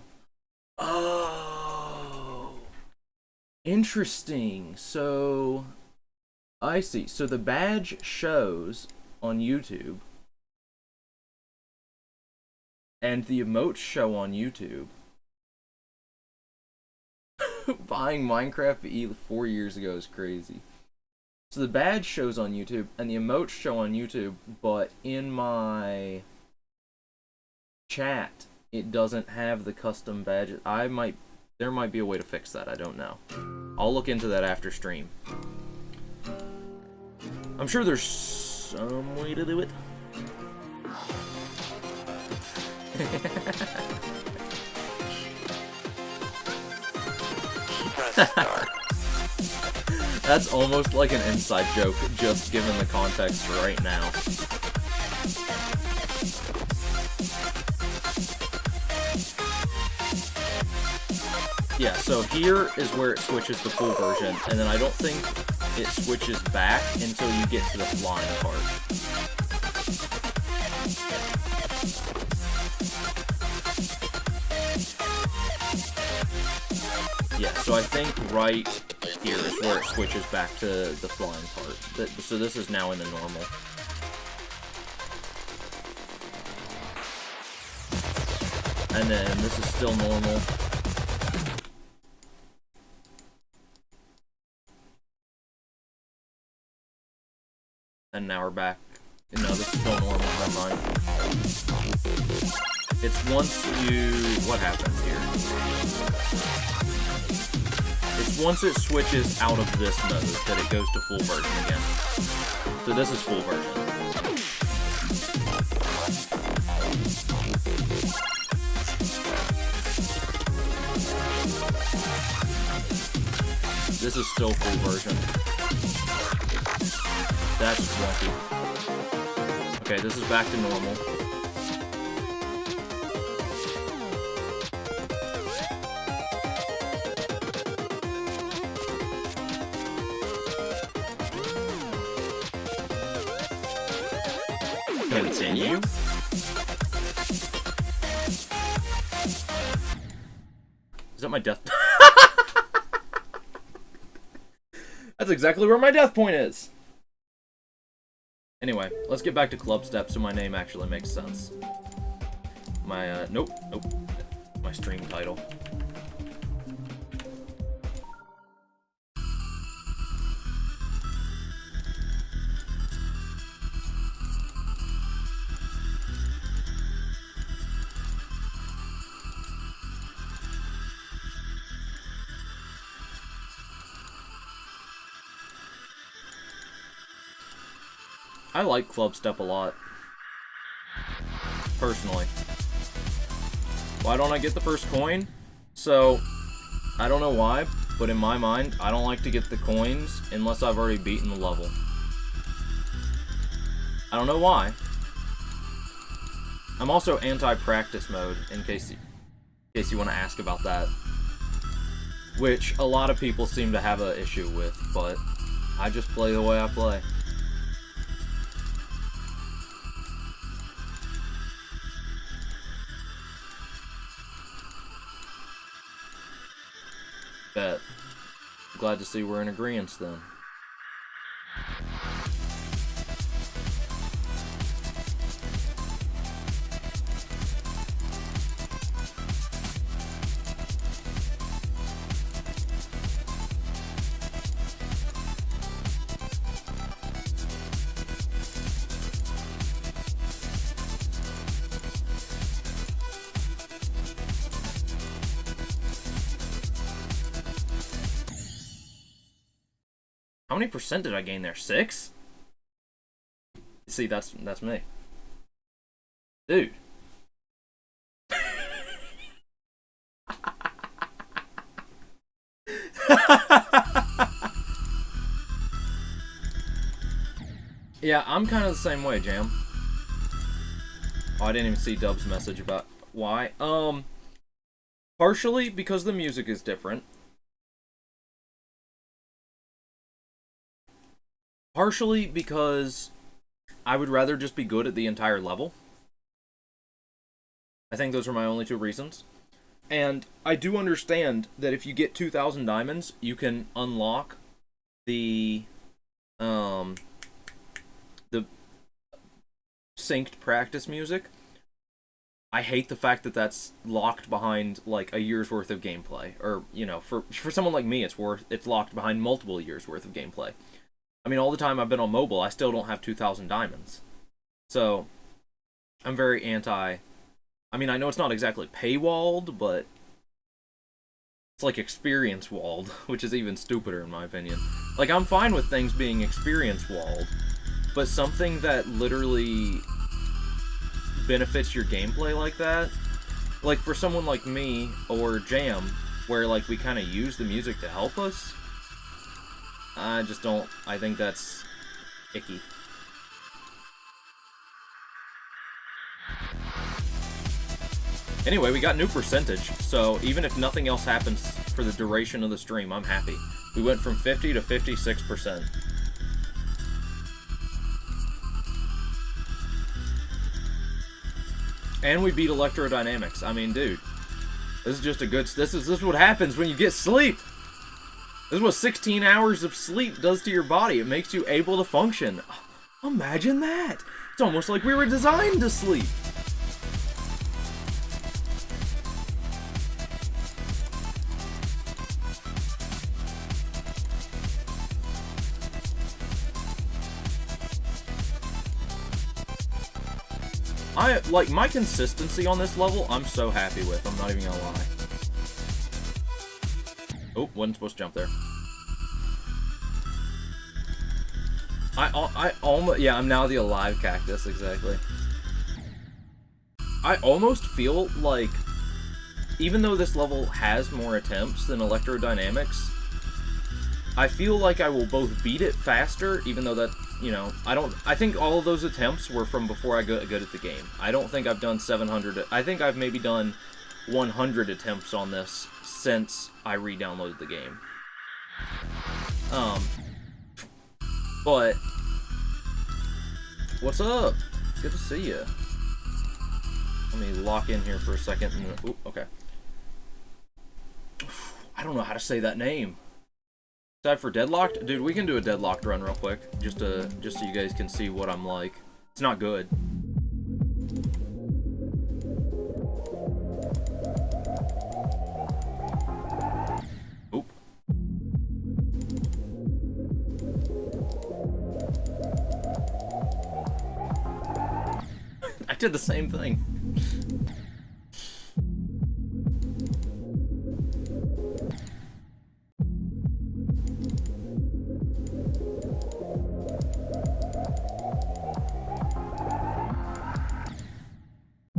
Oh! Interesting. So, I see. So the badge shows on YouTube, and the emotes show on YouTube. Buying Minecraft 4 years ago is crazy. So the badge shows on YouTube, and the emotes show on YouTube, but in my chat, it doesn't have the custom badges. There might be a way to fix that, I don't know. I'll look into that after stream. I'm sure there's some way to do it. Press start. That's almost like an inside joke, just given the context right now. Yeah, so here is where it switches to full version, and then I don't think it switches back until you get to the flying part. Yeah, so I think right here is where it switches back to the flying part. So this is now in the normal. And then this is still normal. And now we're back. No, this is still normal, never mind. It's once you... What happens here? It's once it switches out of this mode that it goes to full version again. So this is full version. This is still full version. That's wonky. Okay, this is back to normal. Continue. Is that my death? That's exactly where my death point is. Anyway, let's get back to Club Step so my name actually makes sense. My, nope. My stream title. I like Club Step a lot. Personally. Why don't I get the first coin? So, I don't know why, but in my mind, I don't like to get the coins unless I've already beaten the level. I don't know why. I'm also anti-practice mode, in case you want to ask about that. Which a lot of people seem to have an issue with, but I just play the way I play. Bet. Glad to see we're in agreement then. How many percent did I gain there? 6? See, that's me. Dude. Yeah, I'm kind of the same way, Jam. Oh, I didn't even see Dub's message about why. Partially because the music is different. Partially because I would rather just be good at the entire level. I think those are my only two reasons. And I do understand that if you get 2,000 diamonds, you can unlock the synced practice music. I hate the fact that that's locked behind like a year's worth of gameplay, or you know, for someone like me, it's locked behind multiple years worth of gameplay. I mean, all the time I've been on mobile, I still don't have 2,000 diamonds, so I'm very anti. I mean, I know it's not exactly paywalled, but it's like experience walled, which is even stupider in my opinion. Like, I'm fine with things being experience walled, but something that literally benefits your gameplay like that, like for someone like me or Jam, where like we kind of use the music to help us, I just don't. I think that's icky. Anyway, we got new percentage, so even if nothing else happens for the duration of the stream, I'm happy. We went from 50 to 56%. And we beat electrodynamics. I mean, dude, this is just a good. This is what happens when you get sleep. This is what 16 hours of sleep does to your body. It makes you able to function. Imagine that. It's almost like we were designed to sleep. Like, my consistency on this level, I'm so happy with. I'm not even gonna lie. Oh, wasn't supposed to jump there. I almost, yeah, I'm now the alive cactus, exactly. I almost feel like, even though this level has more attempts than electrodynamics, I feel like I will both beat it faster, even though that, you know, I think all of those attempts were from before I got good at the game. I don't think I've done 700, I think I've maybe done 100 attempts on this since I re-downloaded the game. But, what's up? Good to see you. Let me lock in here for a second. And, ooh, okay. I don't know how to say that name. Time for deadlocked? Dude, we can do a deadlocked run real quick, just so you guys can see what I'm like. It's not good. Oop. I did the same thing.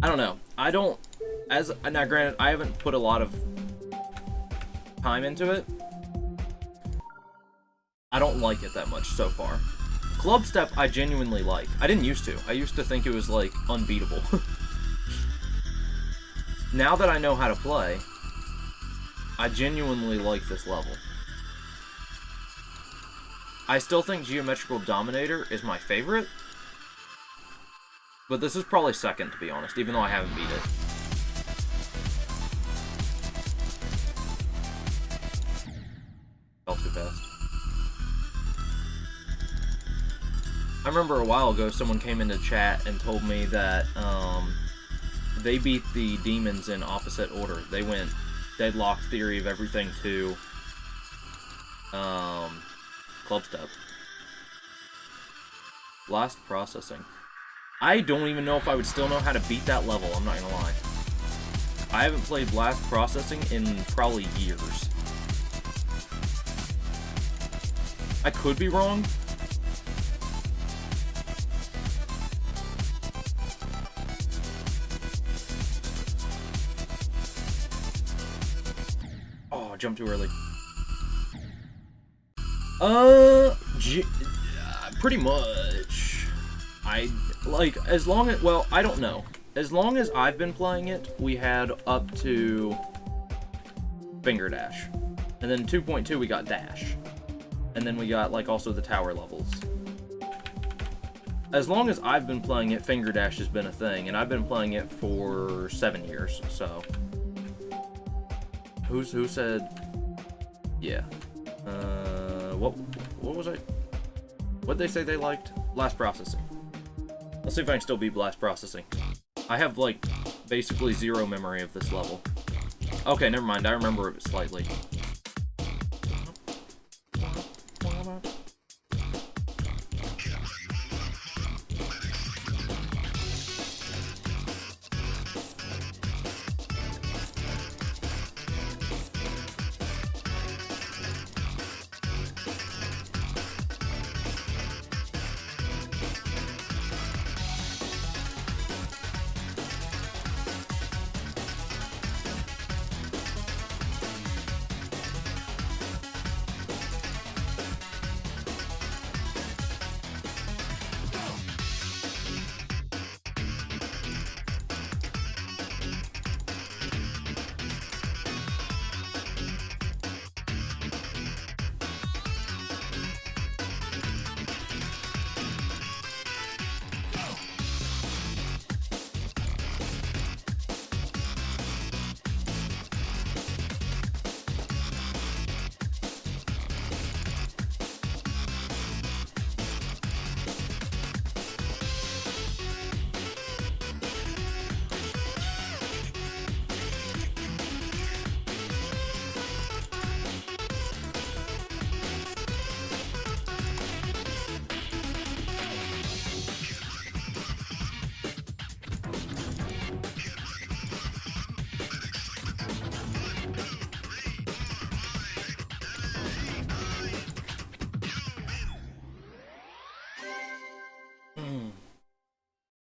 I don't know. I don't, now granted, I haven't put a lot of time into it. I don't like it that much so far. Club Step, I genuinely like. I didn't used to. I used to think it was, like, unbeatable. Now that I know how to play, I genuinely like this level. I still think Geometrical Dominator is my favorite. But this is probably second, to be honest, even though I haven't beat it. Fell too fast. I remember a while ago, someone came into chat and told me that they beat the demons in opposite order. They went Deadlock Theory of Everything to Club Step. Blast Processing. I don't even know if I would still know how to beat that level, I'm not gonna lie. I haven't played Blast Processing in probably years. I could be wrong. Oh, I jumped too early. Pretty much. Like, as long as, well, I don't know. As long as I've been playing it, we had up to Finger Dash. And then 2.2 we got Dash. And then we got, like, also the tower levels. as long as I've been playing it, Finger Dash has been a thing, and I've been playing it for 7 years, so... Who said... Yeah. What was I... What'd they say they liked? Blast processing. Let's see if I can still beat blast processing. I have, like, basically 0 memory of this level. Okay, never mind. I remember it slightly.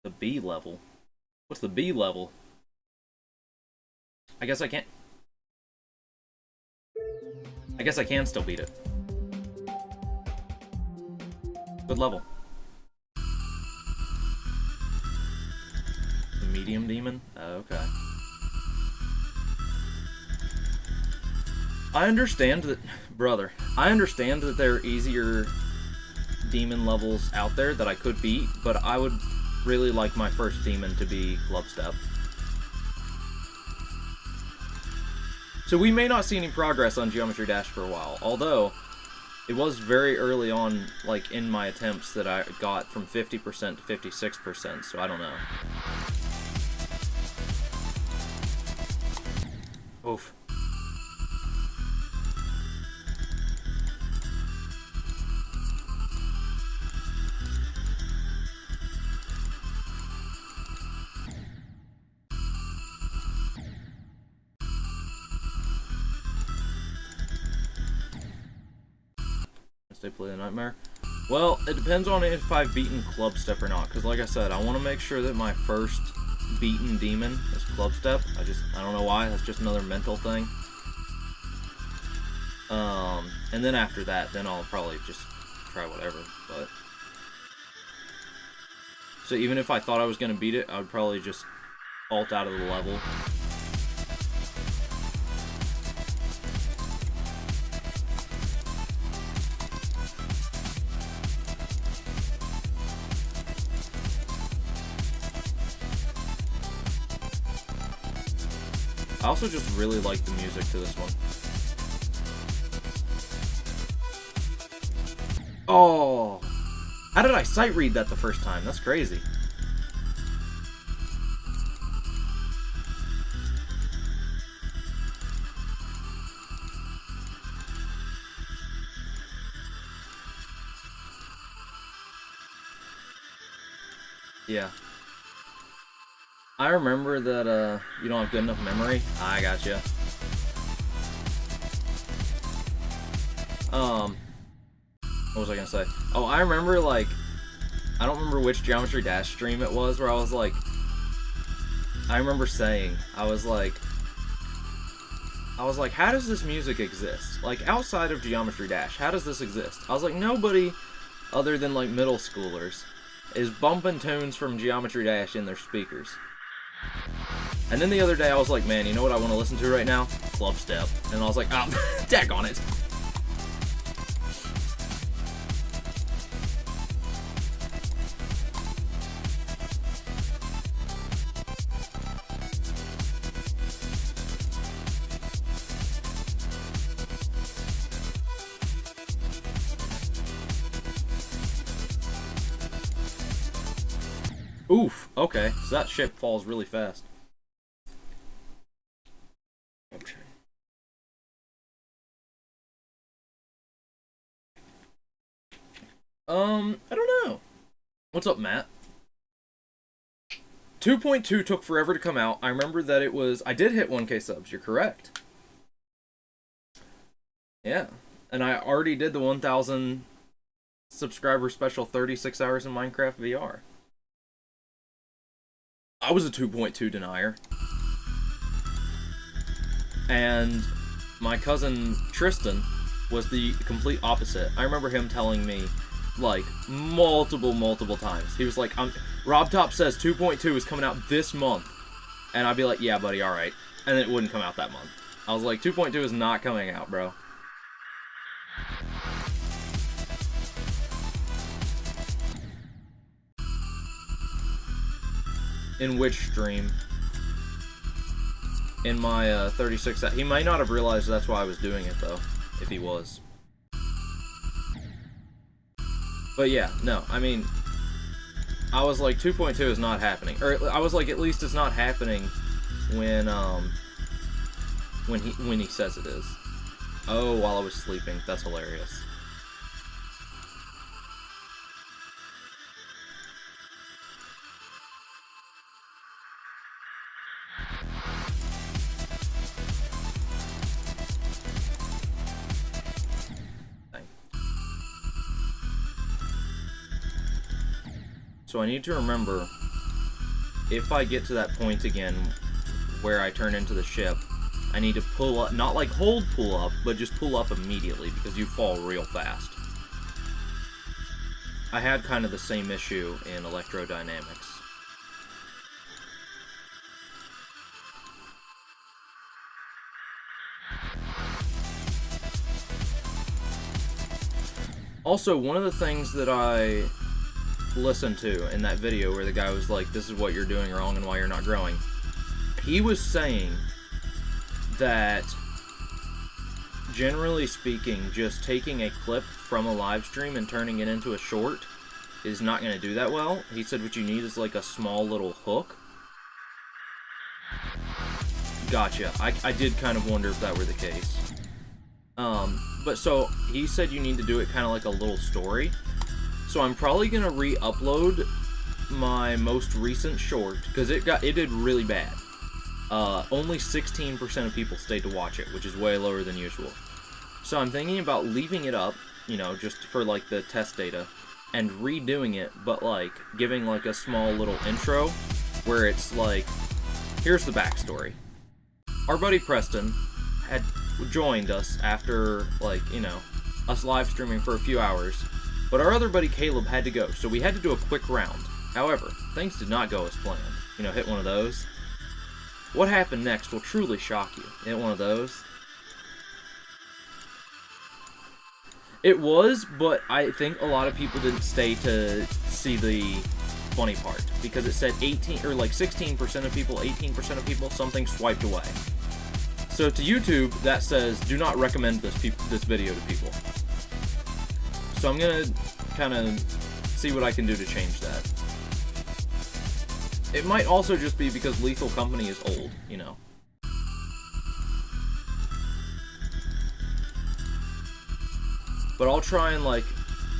The B level? What's the B level? I guess I can't... I guess I can still beat it. Good level. The medium demon? Oh, okay. I understand that... Brother, I understand that there are easier demon levels out there that I could beat, but I would really like my first demon to be Clubstep. So we may not see any progress on Geometry Dash for a while, although it was very early on, like in my attempts, that I got from 50% to 56%, so I don't know. Oof. They play the Nightmare. Well, it depends on if I've beaten Clubstep or not, because like I said, I want to make sure that my first beaten demon is Clubstep. I don't know why, that's just another mental thing. And then after that, then I'll probably just try whatever, but... So even if I thought I was going to beat it, I would probably just alt out of the level. I also just really like the music to this one. Oh! How did I sight read that the first time? That's crazy. Yeah. I remember that, you don't have good enough memory. I gotcha. What was I gonna say? Oh, I remember, like, I don't remember which Geometry Dash stream it was, where I was like, I remember saying, I was like, how does this music exist? Like, outside of Geometry Dash, how does this exist? I was like, nobody other than, like, middle schoolers is bumping tunes from Geometry Dash in their speakers. And then the other day I was like, man, you know what I want to listen to right now? Clubstep. And I was like, oh, dag on it. Oof, okay. So that ship falls really fast. Okay. I don't know. What's up, Matt? 2.2 took forever to come out. I remember that it was... I did hit 1K subs, you're correct. Yeah. And I already did the 1,000 subscriber special 36 hours in Minecraft VR. I was a 2.2 denier. And my cousin Tristan was the complete opposite. I remember him telling me, like, multiple times. He was like, Rob Top says 2.2 is coming out this month. And I'd be like, yeah, buddy, alright. And then it wouldn't come out that month. I was like, 2.2 is not coming out, bro. In which stream? In my 36... He might not have realized that's why I was doing it, though. If he was. But yeah, no, I mean... I was like, 2.2 is not happening. Or I was like, at least it's not happening when he says it is. Oh, while I was sleeping. That's hilarious. So I need to remember, if I get to that point again where I turn into the ship, I need to pull up, not like hold pull up, but just pull up immediately because you fall real fast. I had kind of the same issue in electrodynamics. Also, one of the things that I listened to in that video where the guy was like, this is what you're doing wrong and why you're not growing, he was saying that generally speaking, just taking a clip from a live stream and turning it into a short is not going to do that well. He said what you need is like a small little hook. Gotcha. I did kind of wonder if that were the case. But so he said you need to do it kind of like a little story. So I'm probably gonna re-upload my most recent short because it did really bad. Only 16% of people stayed to watch it, which is way lower than usual. So I'm thinking about leaving it up, you know, just for like the test data, and redoing it, but like giving like a small little intro where it's like, here's the backstory. Our buddy Preston had joined us after, like, you know, us live streaming for a few hours. But our other buddy Caleb had to go, so we had to do a quick round. However, things did not go as planned. You know, hit one of those. What happened next will truly shock you. Hit one of those. It was, but I think a lot of people didn't stay to see the funny part. Because it said 18, or like 16% of people, 18% of people, something swiped away. So to YouTube, that says, do not recommend this video to people. So I'm gonna kind of see what I can do to change that. It might also just be because Lethal Company is old, you know. But I'll try and, like,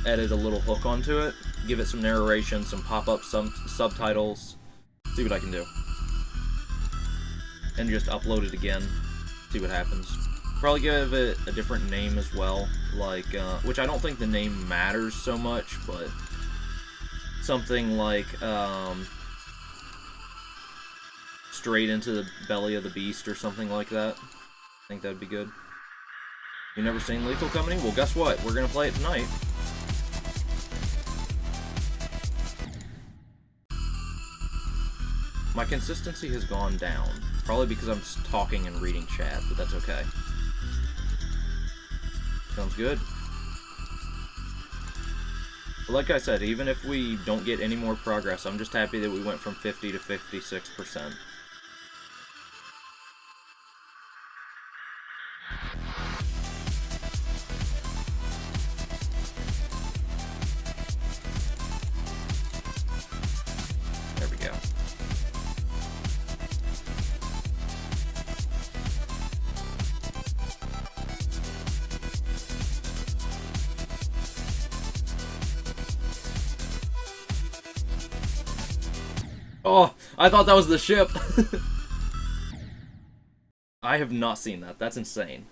edit a little hook onto it, give it some narration, some pop-up subtitles, see what I can do. And just upload it again, see what happens. Probably give it a different name as well, like, which I don't think the name matters so much, but something like, Straight into the Belly of the Beast or something like that. I think that'd be good. You never seen Lethal Company? Well, guess what? We're gonna play it tonight. My consistency has gone down. Probably because I'm just talking and reading chat, but that's okay. Sounds good. But like I said, even if we don't get any more progress, I'm just happy that we went from 50 to 56%. There Oh, I thought that was the ship. I have not seen that. That's insane.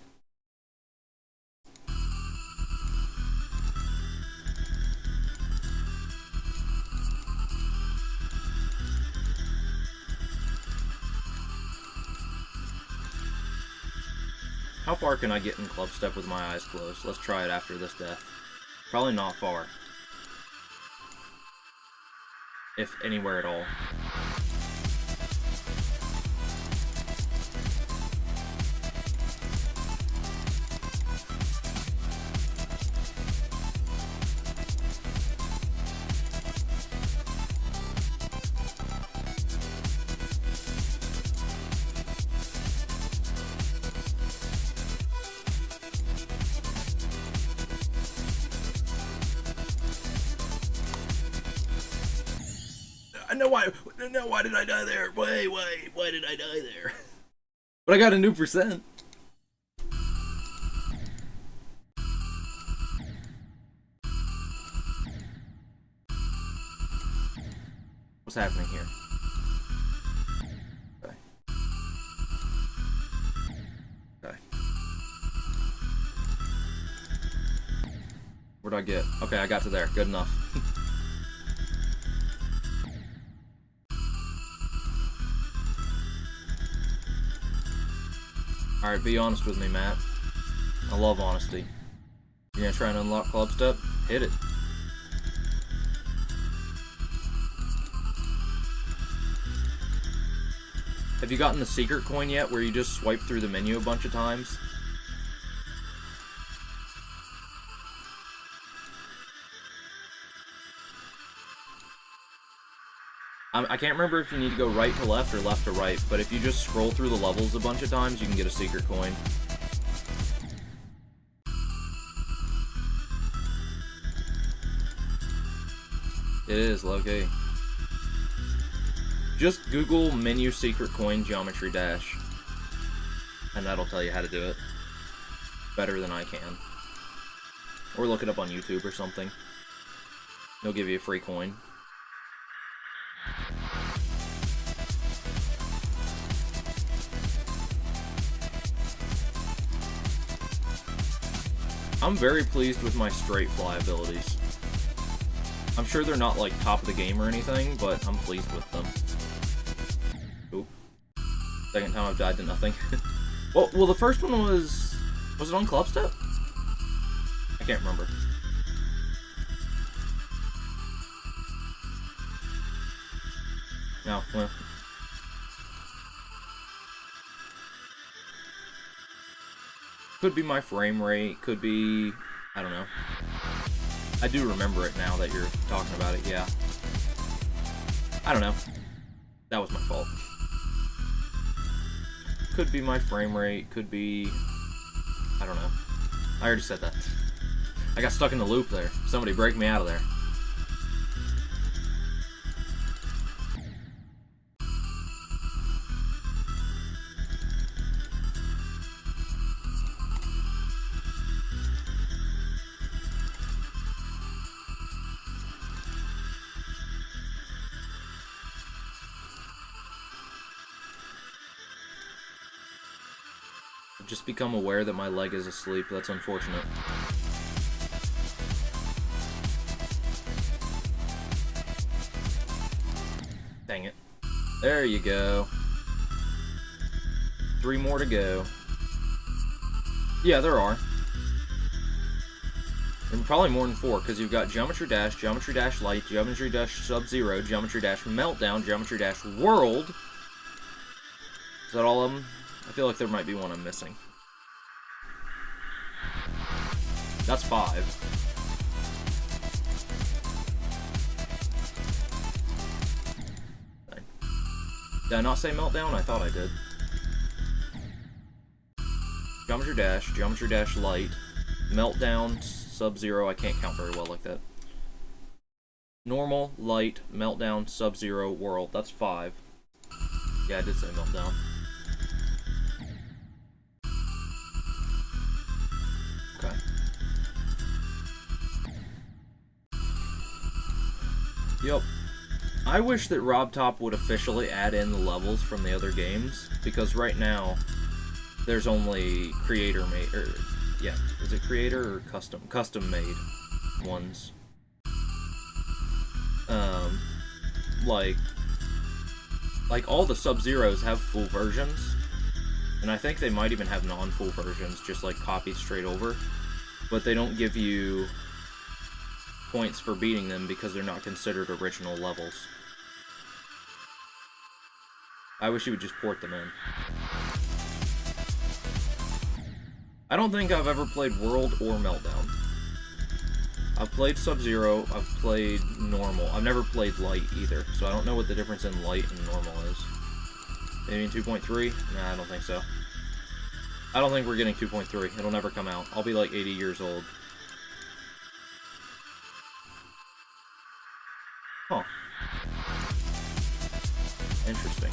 How far can I get in club step with my eyes closed? Let's try it after this death. Probably not far. If anywhere at all. No, why did I die there? Why did I die there? But I got a new percent. What's happening here? Okay. Okay. Where'd I get? Okay, I got to there. Good enough. Alright, be honest with me, Matt. I love honesty. You're gonna try and unlock club step? Hit it. Have you gotten the secret coin yet, where you just swipe through the menu a bunch of times? I can't remember if you need to go right to left or left to right, but if you just scroll through the levels a bunch of times, you can get a secret coin. It is, low-key. Just Google menu secret coin geometry dash, and that'll tell you how to do it better than I can. Or look it up on YouTube or something. They'll give you a free coin. I'm very pleased with my straight fly abilities. I'm sure they're not like top of the game or anything, but I'm pleased with them. Oop. Second time I've died to nothing. well, the first one was it on club step? I can't remember. No, well. Could be my frame rate, could be... I don't know. I do remember it now that you're talking about it, yeah. I don't know. That was my fault. Could be my frame rate, could be... I don't know. I already said that. I got stuck in the loop there. Somebody break me out of there. I've just become aware that my leg is asleep. That's unfortunate. Dang it. There you go. 3 more to go. Yeah, there are. And probably more than 4, because you've got Geometry Dash Light, Geometry Dash Sub-Zero, Geometry Dash Meltdown, Geometry Dash World. Is that all of them? I feel like there might be one I'm missing. That's 5. Did I not say Meltdown? I thought I did. Geometry Dash Light, Meltdown, Sub-Zero. I can't count very well like that. Normal, Light, Meltdown, Sub-Zero, World. That's 5. Yeah, I did say Meltdown. Okay. Yep. I wish that RobTop would officially add in the levels from the other games, because right now there's only creator made, or yeah, is it creator or custom made ones. Like all the Sub-Zeros have full versions, and I think they might even have non-full versions, just like copied straight over, but they don't give you points for beating them because they're not considered original levels. I wish you would just port them in. I don't think I've ever played World or Meltdown. I've played Sub-Zero, I've played normal. I've never played light either, so I don't know what the difference in light and normal is. Maybe in 2.3? Nah, I don't think so. I don't think we're getting 2.3. It'll never come out. I'll be like 80 years old. Huh. Interesting.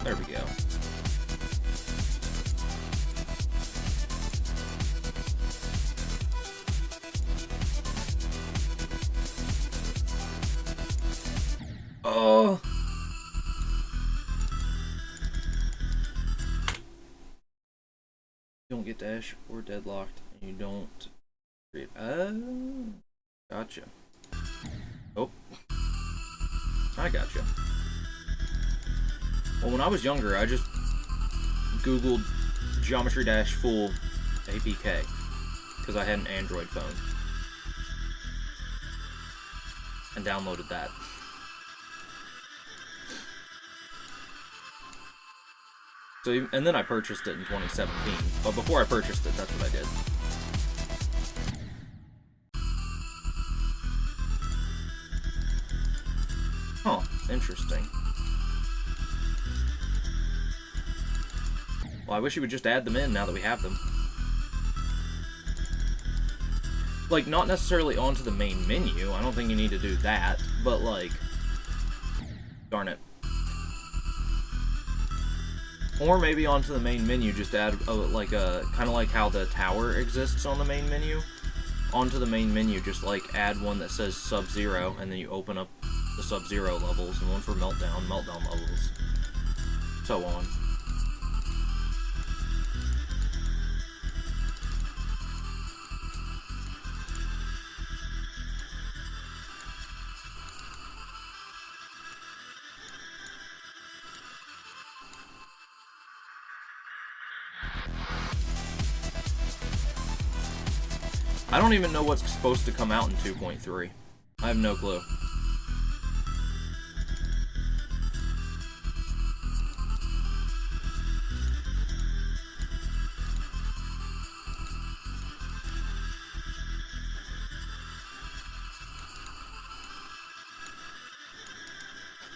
There we go. Oh. You don't get dash or deadlocked, and you don't create. Gotcha. Oh, I gotcha. Well, when I was younger, I just Googled Geometry Dash Full APK because I had an Android phone and downloaded that. So, and then I purchased it in 2017. But before I purchased it, that's what I did. Huh, interesting. Well, I wish you would just add them in now that we have them. Like, not necessarily onto the main menu. I don't think you need to do that. But, like, darn it. Or maybe onto the main menu, just add, like, kind of like how the tower exists on the main menu. Onto the main menu, just, like, add one that says Sub-Zero, and then you open up the Sub-Zero levels, and one for Meltdown levels. So on. I don't even know what's supposed to come out in 2.3. I have no clue.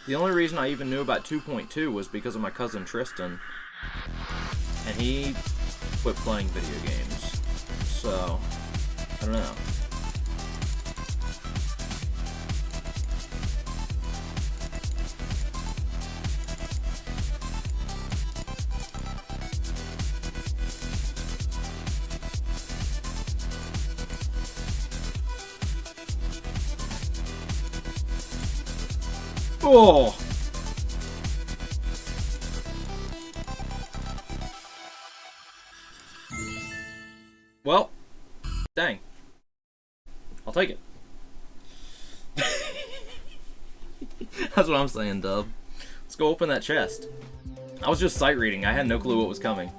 The only reason I even knew about 2.2 was because of my cousin Tristan. And he quit playing video games. So, I don't know. Oh! Well, dang. I'll take it. That's what I'm saying, Dub. Let's go open that chest. I was just sight reading. I had no clue what was coming.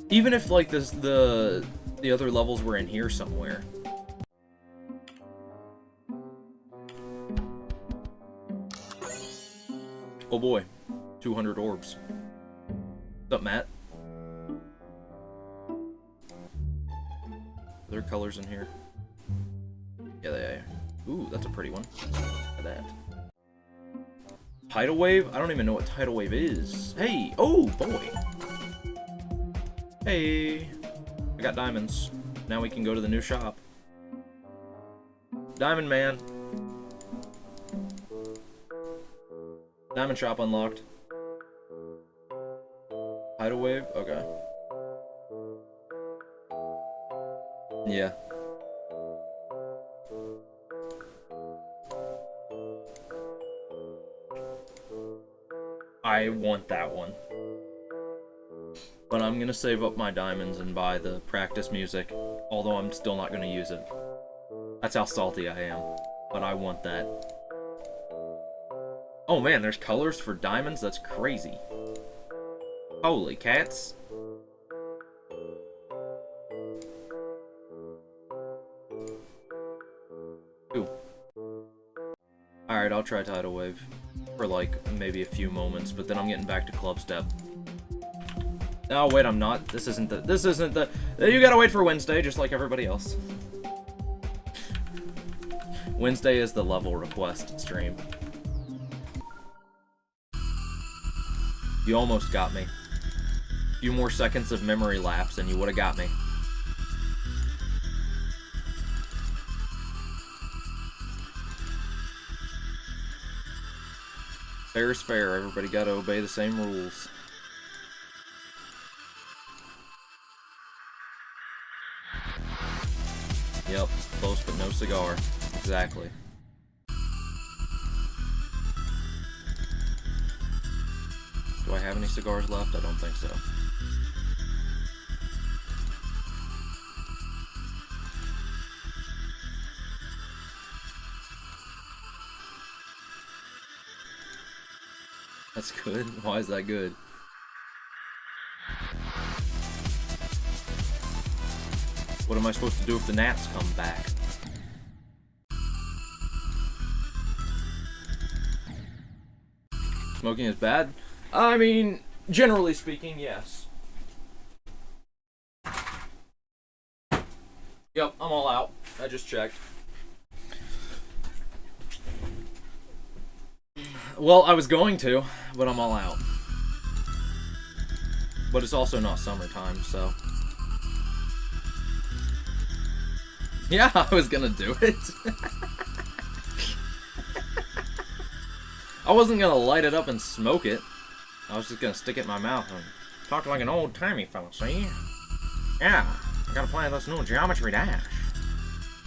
Even if, like, the other levels were in here somewhere. Oh boy. 200 orbs. What's up, Matt? Are there colors in here? Yeah, they are. Ooh, that's a pretty one. Look at that. Tidal wave? I don't even know what tidal wave is. Hey! Oh, boy! Hey! I got diamonds. Now we can go to the new shop. Diamond Man! Diamond shop unlocked. Tidal wave? Okay. Yeah. I want that one. But I'm gonna save up my diamonds and buy the practice music, although I'm still not gonna use it. That's how salty I am. But I want that. Oh man, there's colors for diamonds? That's crazy. Holy cats. Ooh. Alright, I'll try Tidal Wave. For like, maybe a few moments, but then I'm getting back to Club Step. Oh, wait, I'm not. This isn't the... You gotta wait for Wednesday, just like everybody else. Wednesday is the level request stream. You almost got me. A few more seconds of memory lapse and you would've got me. Fair is fair, everybody gotta obey the same rules. Yep, close but no cigar. Exactly. Do I have any cigars left? I don't think so. That's good? Why is that good? What am I supposed to do if the gnats come back? Smoking is bad? I mean, generally speaking, yes. Yep, I'm all out. I just checked. Well, I was going to, but I'm all out. But it's also not summertime, so... Yeah, I was gonna do it. I wasn't gonna light it up and smoke it. I was just gonna stick it in my mouth and talk like an old-timey fella, see? Yeah, I gotta play this new Geometry Dash.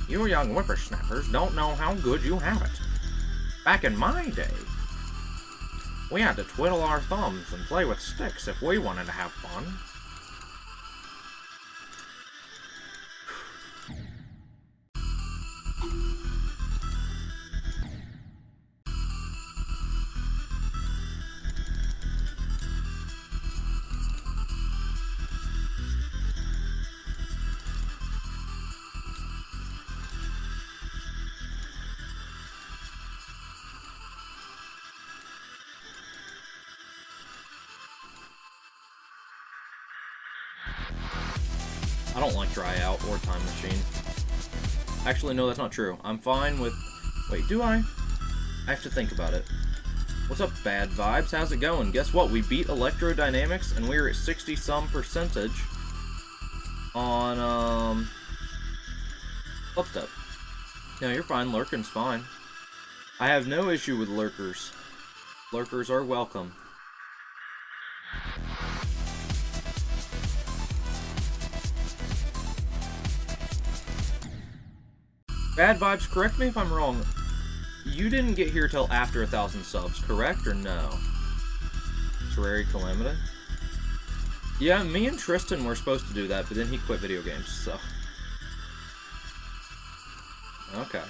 You young whippersnappers don't know how good you have it. Back in my day, we had to twiddle our thumbs and play with sticks if we wanted to have fun. I don't like Dry Out or Time Machine. Actually, no, that's not true. I'm fine with... Wait, do I? I have to think about it. What's up, Bad Vibes? How's it going? Guess what? We beat Electrodynamics, and we're at 60-some percentage on, Upstep. No, you're fine. Lurking's fine. I have no issue with lurkers. Lurkers are welcome. Bad Vibes, correct me if I'm wrong. You didn't get here till after 1,000 subs, correct or no? Terrary Calamity? Yeah, me and Tristan were supposed to do that, but then he quit video games, so... Okay.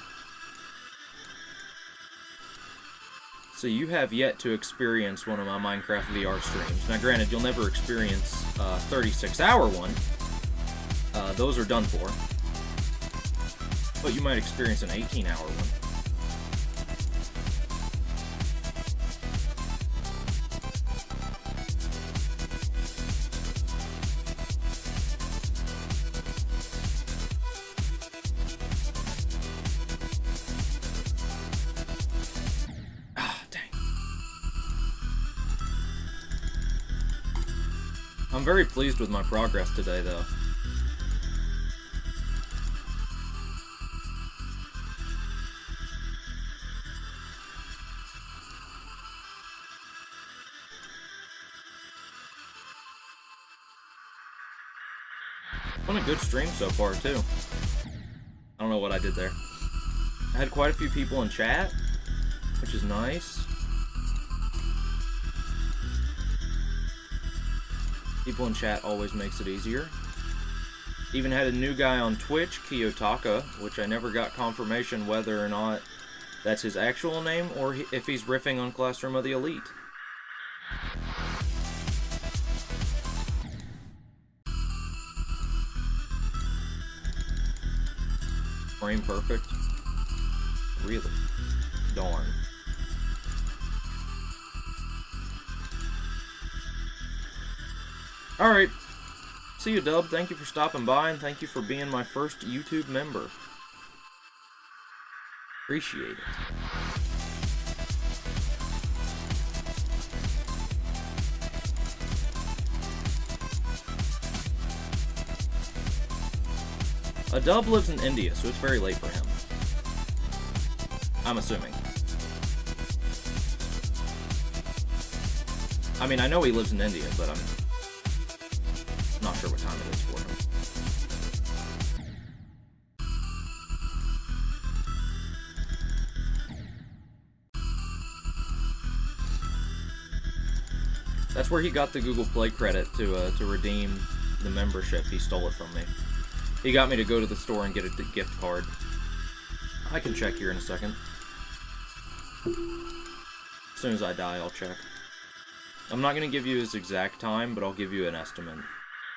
So you have yet to experience one of my Minecraft VR streams. Now granted, you'll never experience a 36-hour one. Those are done for. But you might experience an 18-hour one. Ah, dang. I'm very pleased with my progress today, though. Been a good stream so far, too. I don't know what I did there. I had quite a few people in chat, which is nice. People in chat always makes it easier. Even had a new guy on Twitch, Kiyotaka, which I never got confirmation whether or not that's his actual name or if he's riffing on Classroom of the Elite. Frame perfect. Really? Darn. Alright. See you, Dub. Thank you for stopping by, and thank you for being my first YouTube member. Appreciate it. A Dub lives in India, so it's very late for him. I'm assuming. I mean, I know he lives in India, but I'm not sure what time it is for him. That's where he got the Google Play credit to redeem the membership. He stole it from me. He got me to go to the store and get a gift card. I can check here in a second. As soon as I die, I'll check. I'm not going to give you his exact time, but I'll give you an estimate.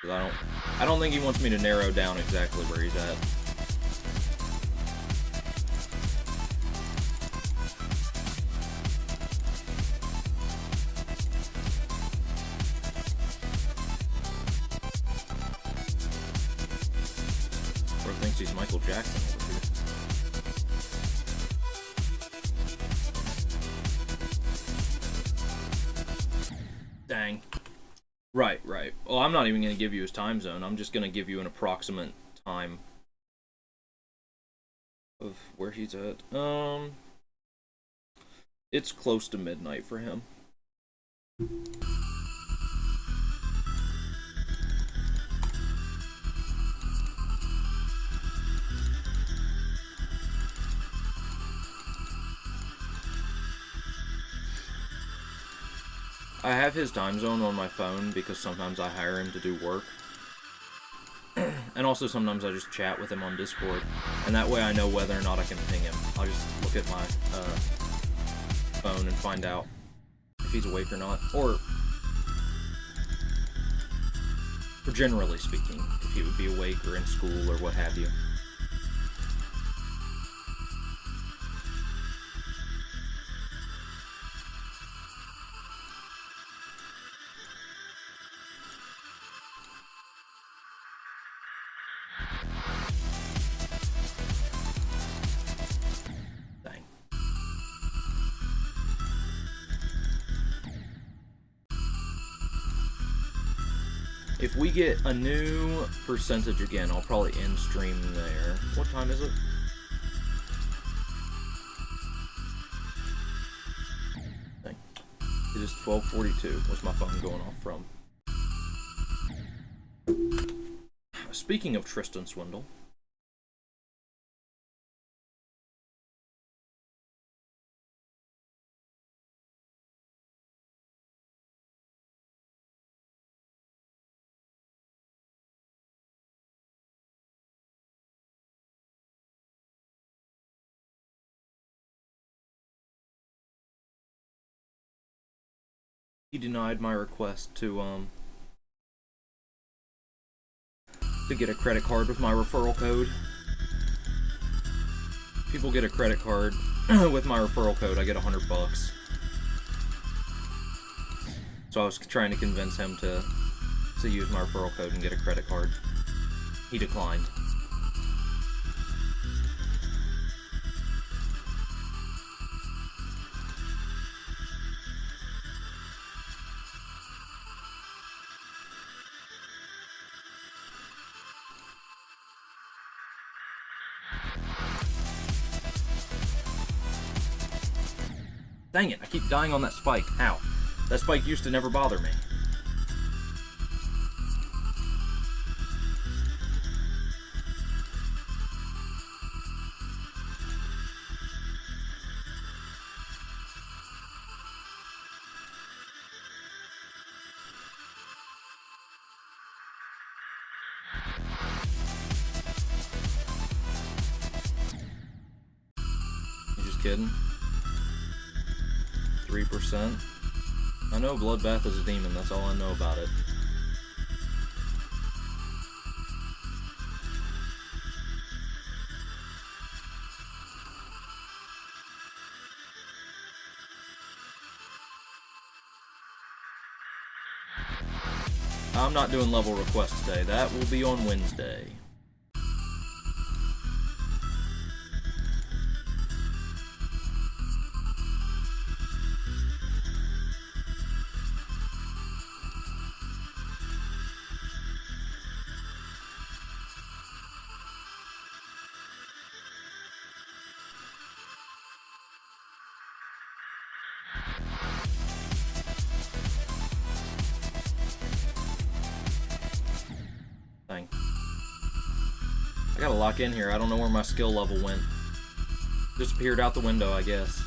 Because I don't think he wants me to narrow down exactly where he's at. Bro thinks he's Michael Jackson over here. Dang. Right. Well, I'm not even going to give you his time zone. I'm just going to give you an approximate time of where he's at. It's close to midnight for him. I have his time zone on my phone because sometimes I hire him to do work. And also sometimes I just chat with him on Discord. And that way I know whether or not I can ping him. I'll just look at my phone and find out if he's awake or not. Or generally speaking, if he would be awake or in school or what have you. If we get a new percentage again, I'll probably end stream there. What time is it? Dang. It is 12:42. What's my phone going off from? Speaking of Tristan Swindle. He denied my request to get a credit card with my referral code. People get a credit card with my referral code, I get $100. So I was trying to convince him to use my referral code and get a credit card. He declined. Dang it, I keep dying on that spike. Ow. That spike used to never bother me. kidding. 3%. I know Bloodbath is a demon, that's all I know about it. I'm not doing level requests today. That will be on Wednesday. Dang. I gotta lock in here. I don't know where my skill level went. Disappeared out the window, I guess.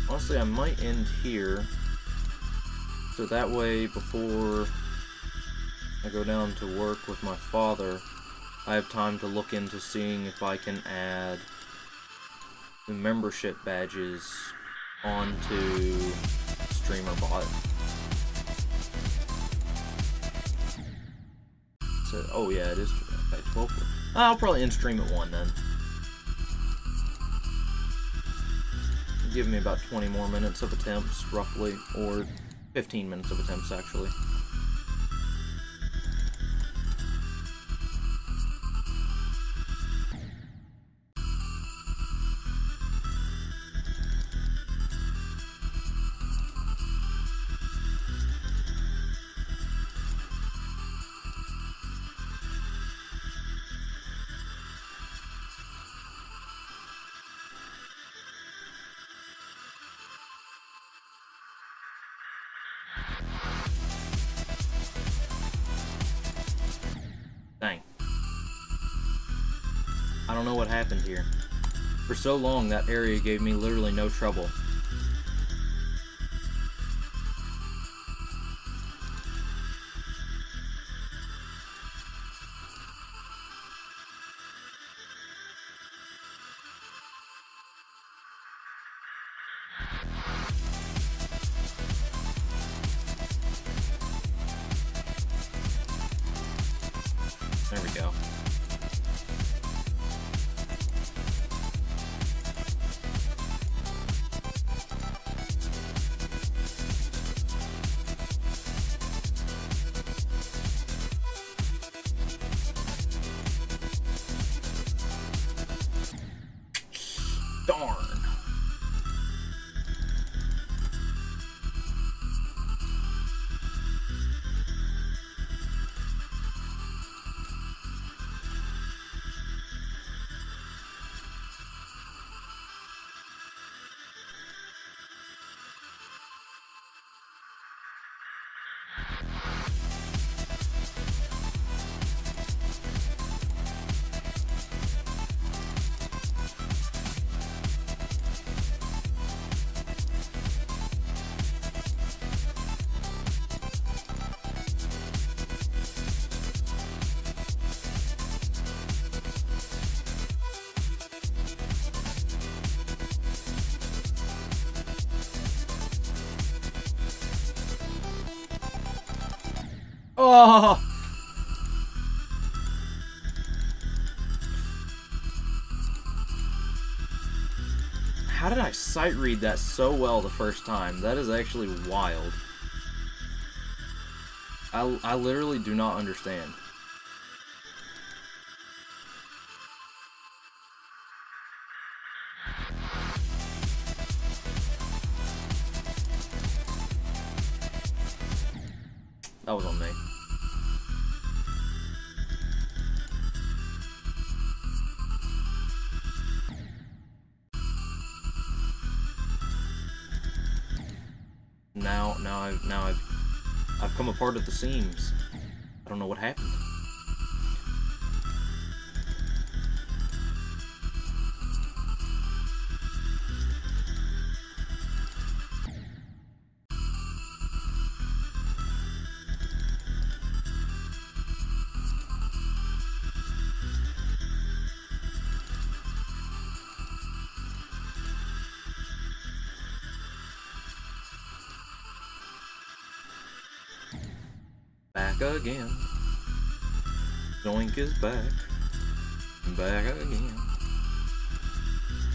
Honestly, I might end here. So that way, before I go down to work with my father, I have time to look into seeing if I can add the membership badges onto StreamerBot. So, oh yeah, it is okay, 12. I'll probably end stream at 1 then. Give me about 20 more minutes of attempts, roughly, or 15 minutes of attempts, actually. Dang. I don't know what happened here. For so long, that area gave me literally no trouble. There we go. Darn. Oh! How did I sight read that so well the first time? That is actually wild. I literally do not understand. That was on me. Now I've come apart at the seams. I don't know what happened. Back again. Zoink is back. Back again.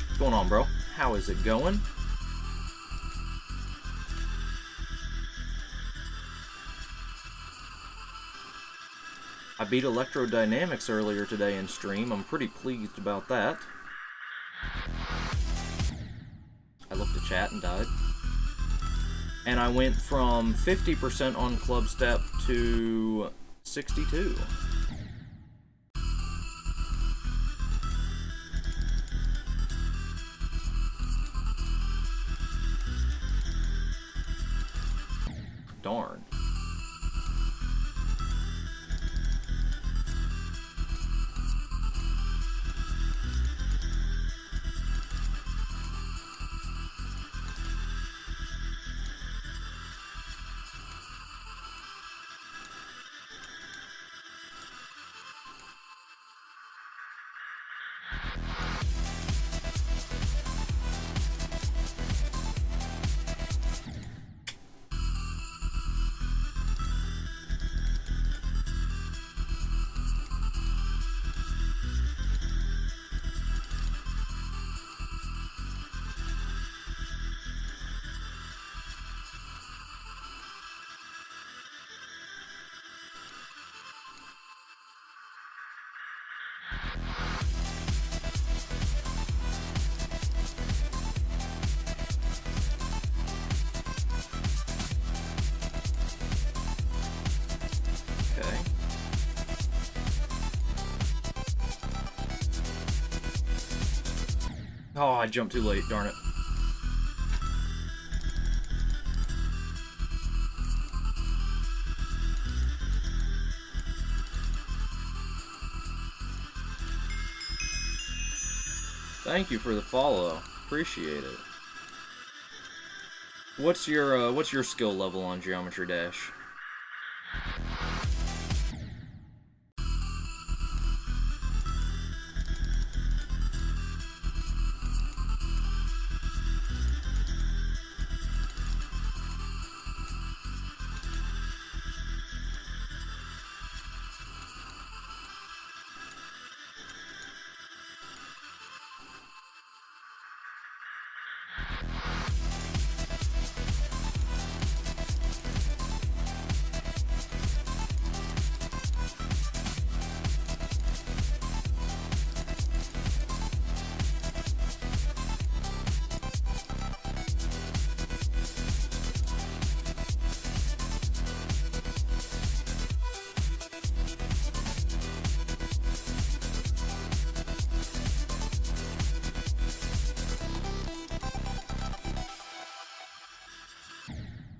What's going on, bro? How is it going? I beat Electrodynamics earlier today in stream. I'm pretty pleased about that. I looked at chat and died. And I went from 50% on Club Step to 62. Darn. Okay. Oh, I jumped too late, darn it. Thank you for the follow. Appreciate it. What's your skill level on Geometry Dash?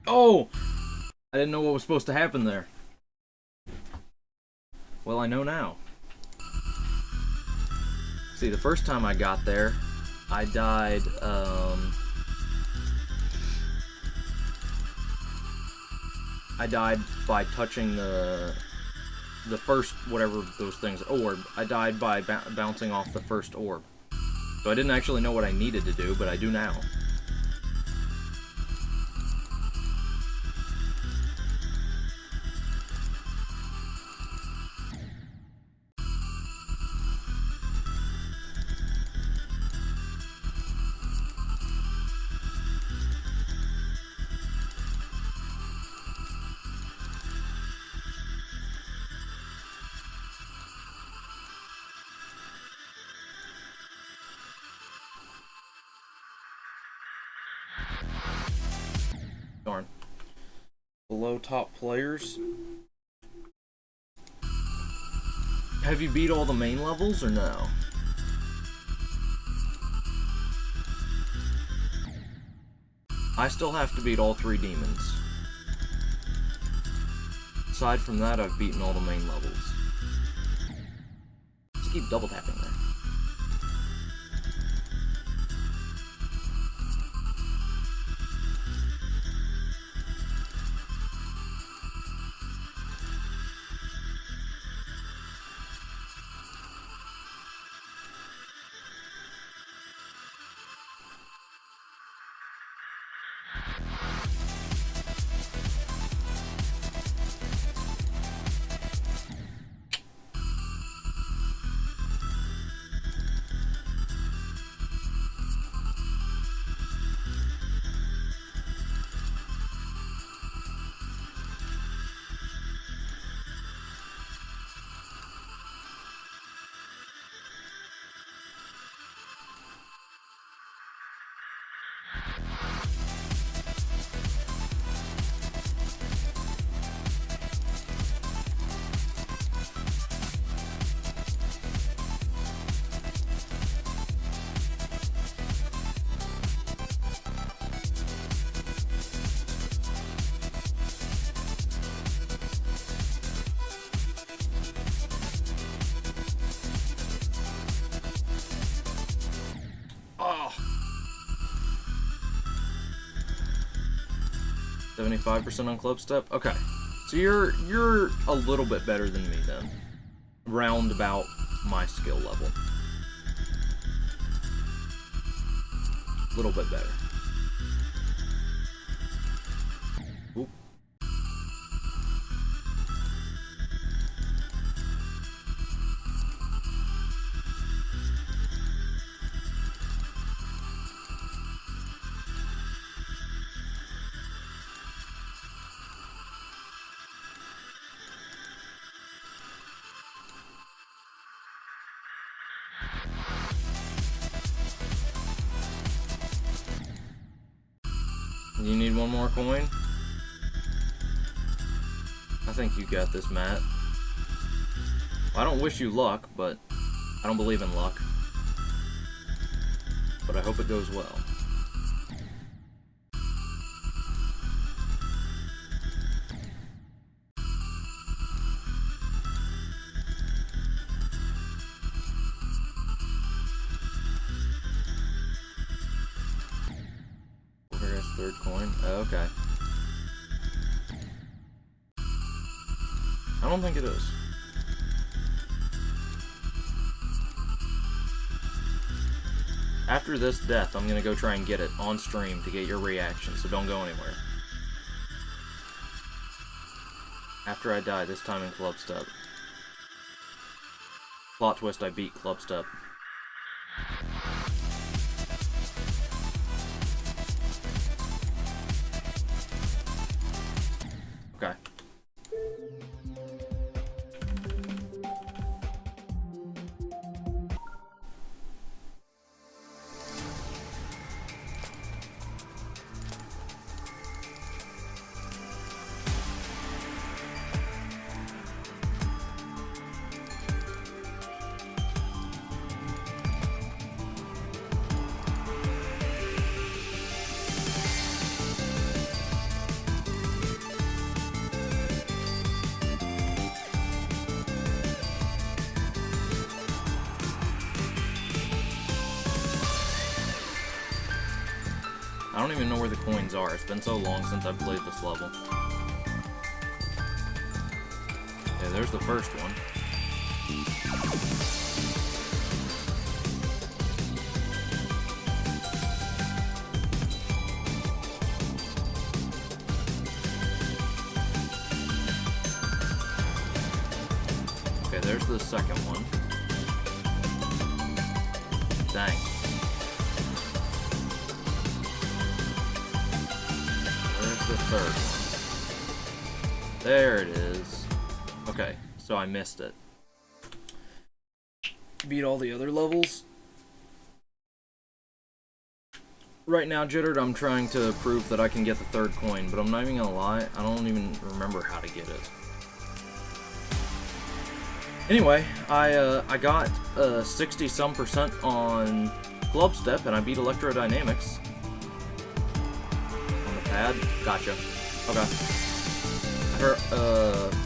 Oh! I didn't know what was supposed to happen there. Well, I know now. See, the first time I got there, I died, I died by touching the first, whatever those things, orb. I died by bouncing off the first orb. So I didn't actually know what I needed to do, but I do now. Below top players. Have you beat all the main levels or no? I still have to beat all 3 demons. Aside from that, I've beaten all the main levels. Just keep double tapping there. Oh. 75% on club step? Okay. So you're a little bit better than me then. Round about my skill level. A little bit better. Oop. You need one more coin? I think you got this, Matt. I don't wish you luck, but I don't believe in luck. But I hope it goes well. Third coin? Oh, okay. I don't think it is. After this death, I'm gonna go try and get it on stream to get your reaction, so don't go anywhere. After I die, this time in club step. Plot twist, I beat club step. Okay. I don't even know where the coins are. It's been so long since I've played this level. Okay, there's the first one. Okay, there's the second one. Dang. Where's the third one? There it is. Okay, so I missed it. Beat all the other levels. Right now, Jittered, I'm trying to prove that I can get the third coin, but I'm not even gonna lie, I don't even remember how to get it. Anyway, I got 60-some% on Club Step, and I beat Electrodynamics. On the pad? Gotcha. Okay.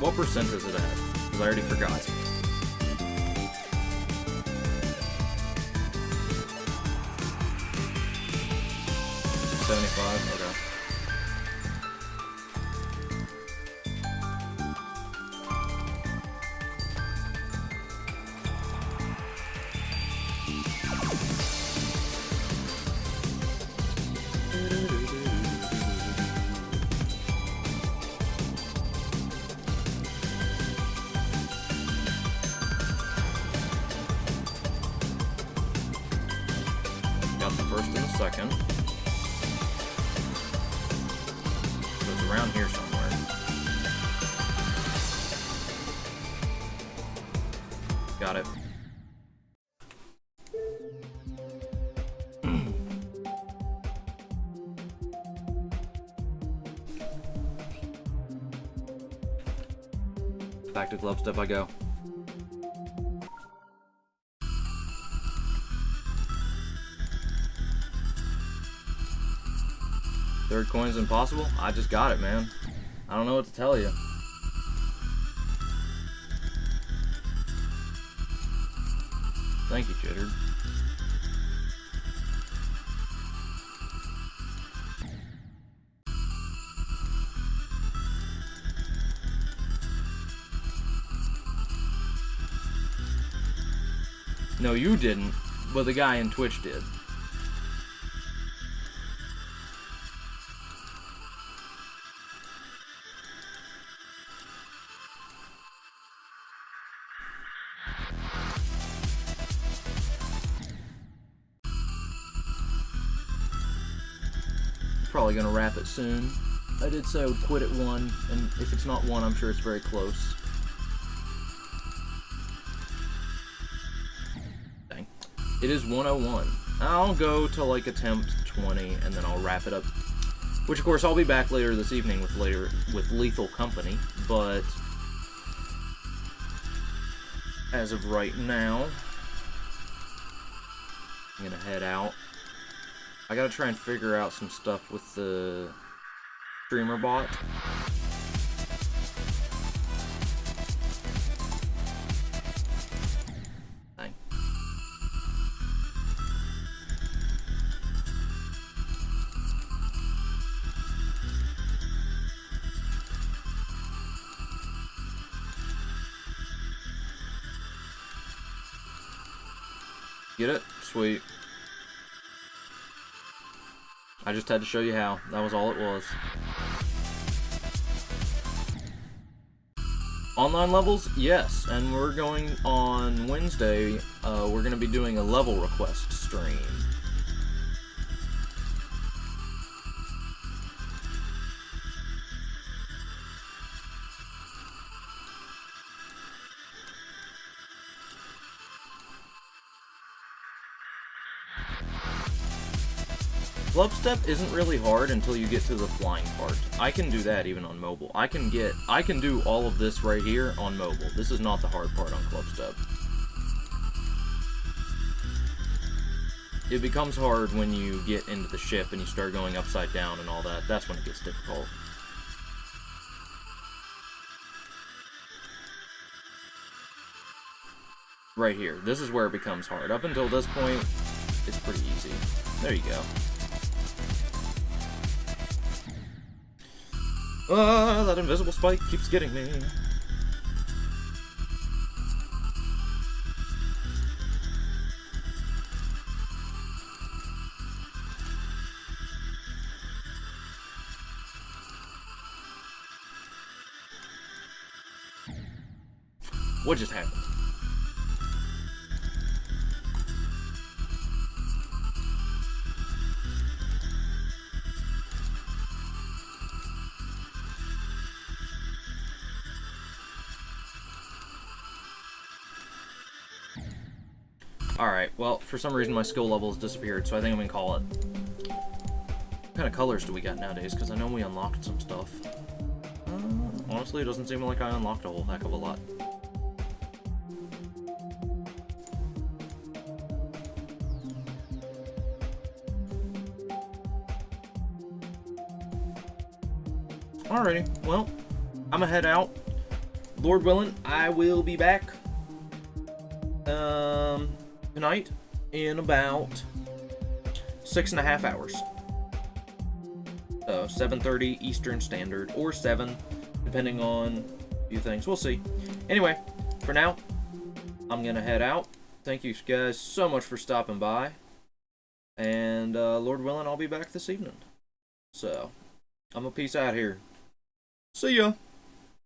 What percent is it at? Because I already forgot. Okay. Got the first and the second. So it's around here somewhere. Got it. Back to Club Step I go. Third coin's impossible? I just got it, man. I don't know what to tell you. Thank you, Jittered. No, you didn't, but the guy in Twitch did. Probably gonna wrap it soon. I did say I would quit at 1, and if it's not 1, I'm sure it's very close. Dang. It is 101. I'll go to like attempt 20, and then I'll wrap it up. Which, of course, I'll be back later this evening with Lethal Company, but as of right now, I'm gonna head out. I gotta try and figure out some stuff with the streamer bot. Dang. Get it? Sweet. I just had to show you how. That was all it was. Online levels? Yes. And we're going on Wednesday, we're going to be doing a level request stream. Club Step isn't really hard until you get to the flying part. I can do that even on mobile. I can do all of this right here on mobile. This is not the hard part on Club Step. It becomes hard when you get into the ship and you start going upside down and all that. That's when it gets difficult. Right here. This is where it becomes hard. Up until this point, it's pretty easy. There you go. That invisible spike keeps getting me. What just happened? Alright, well, for some reason my skill level has disappeared, so I think I'm gonna call it. What kind of colors do we got nowadays? Because I know we unlocked some stuff. Honestly, it doesn't seem like I unlocked a whole heck of a lot. Alrighty, well, I'm gonna head out. Lord willing, I will be back tonight in about 6.5 hours. So 7:30 Eastern Standard, or 7, depending on a few things. We'll see. Anyway, for now, I'm gonna head out. Thank you guys so much for stopping by. And Lord willing, I'll be back this evening. So, I'm gonna peace out here. See ya!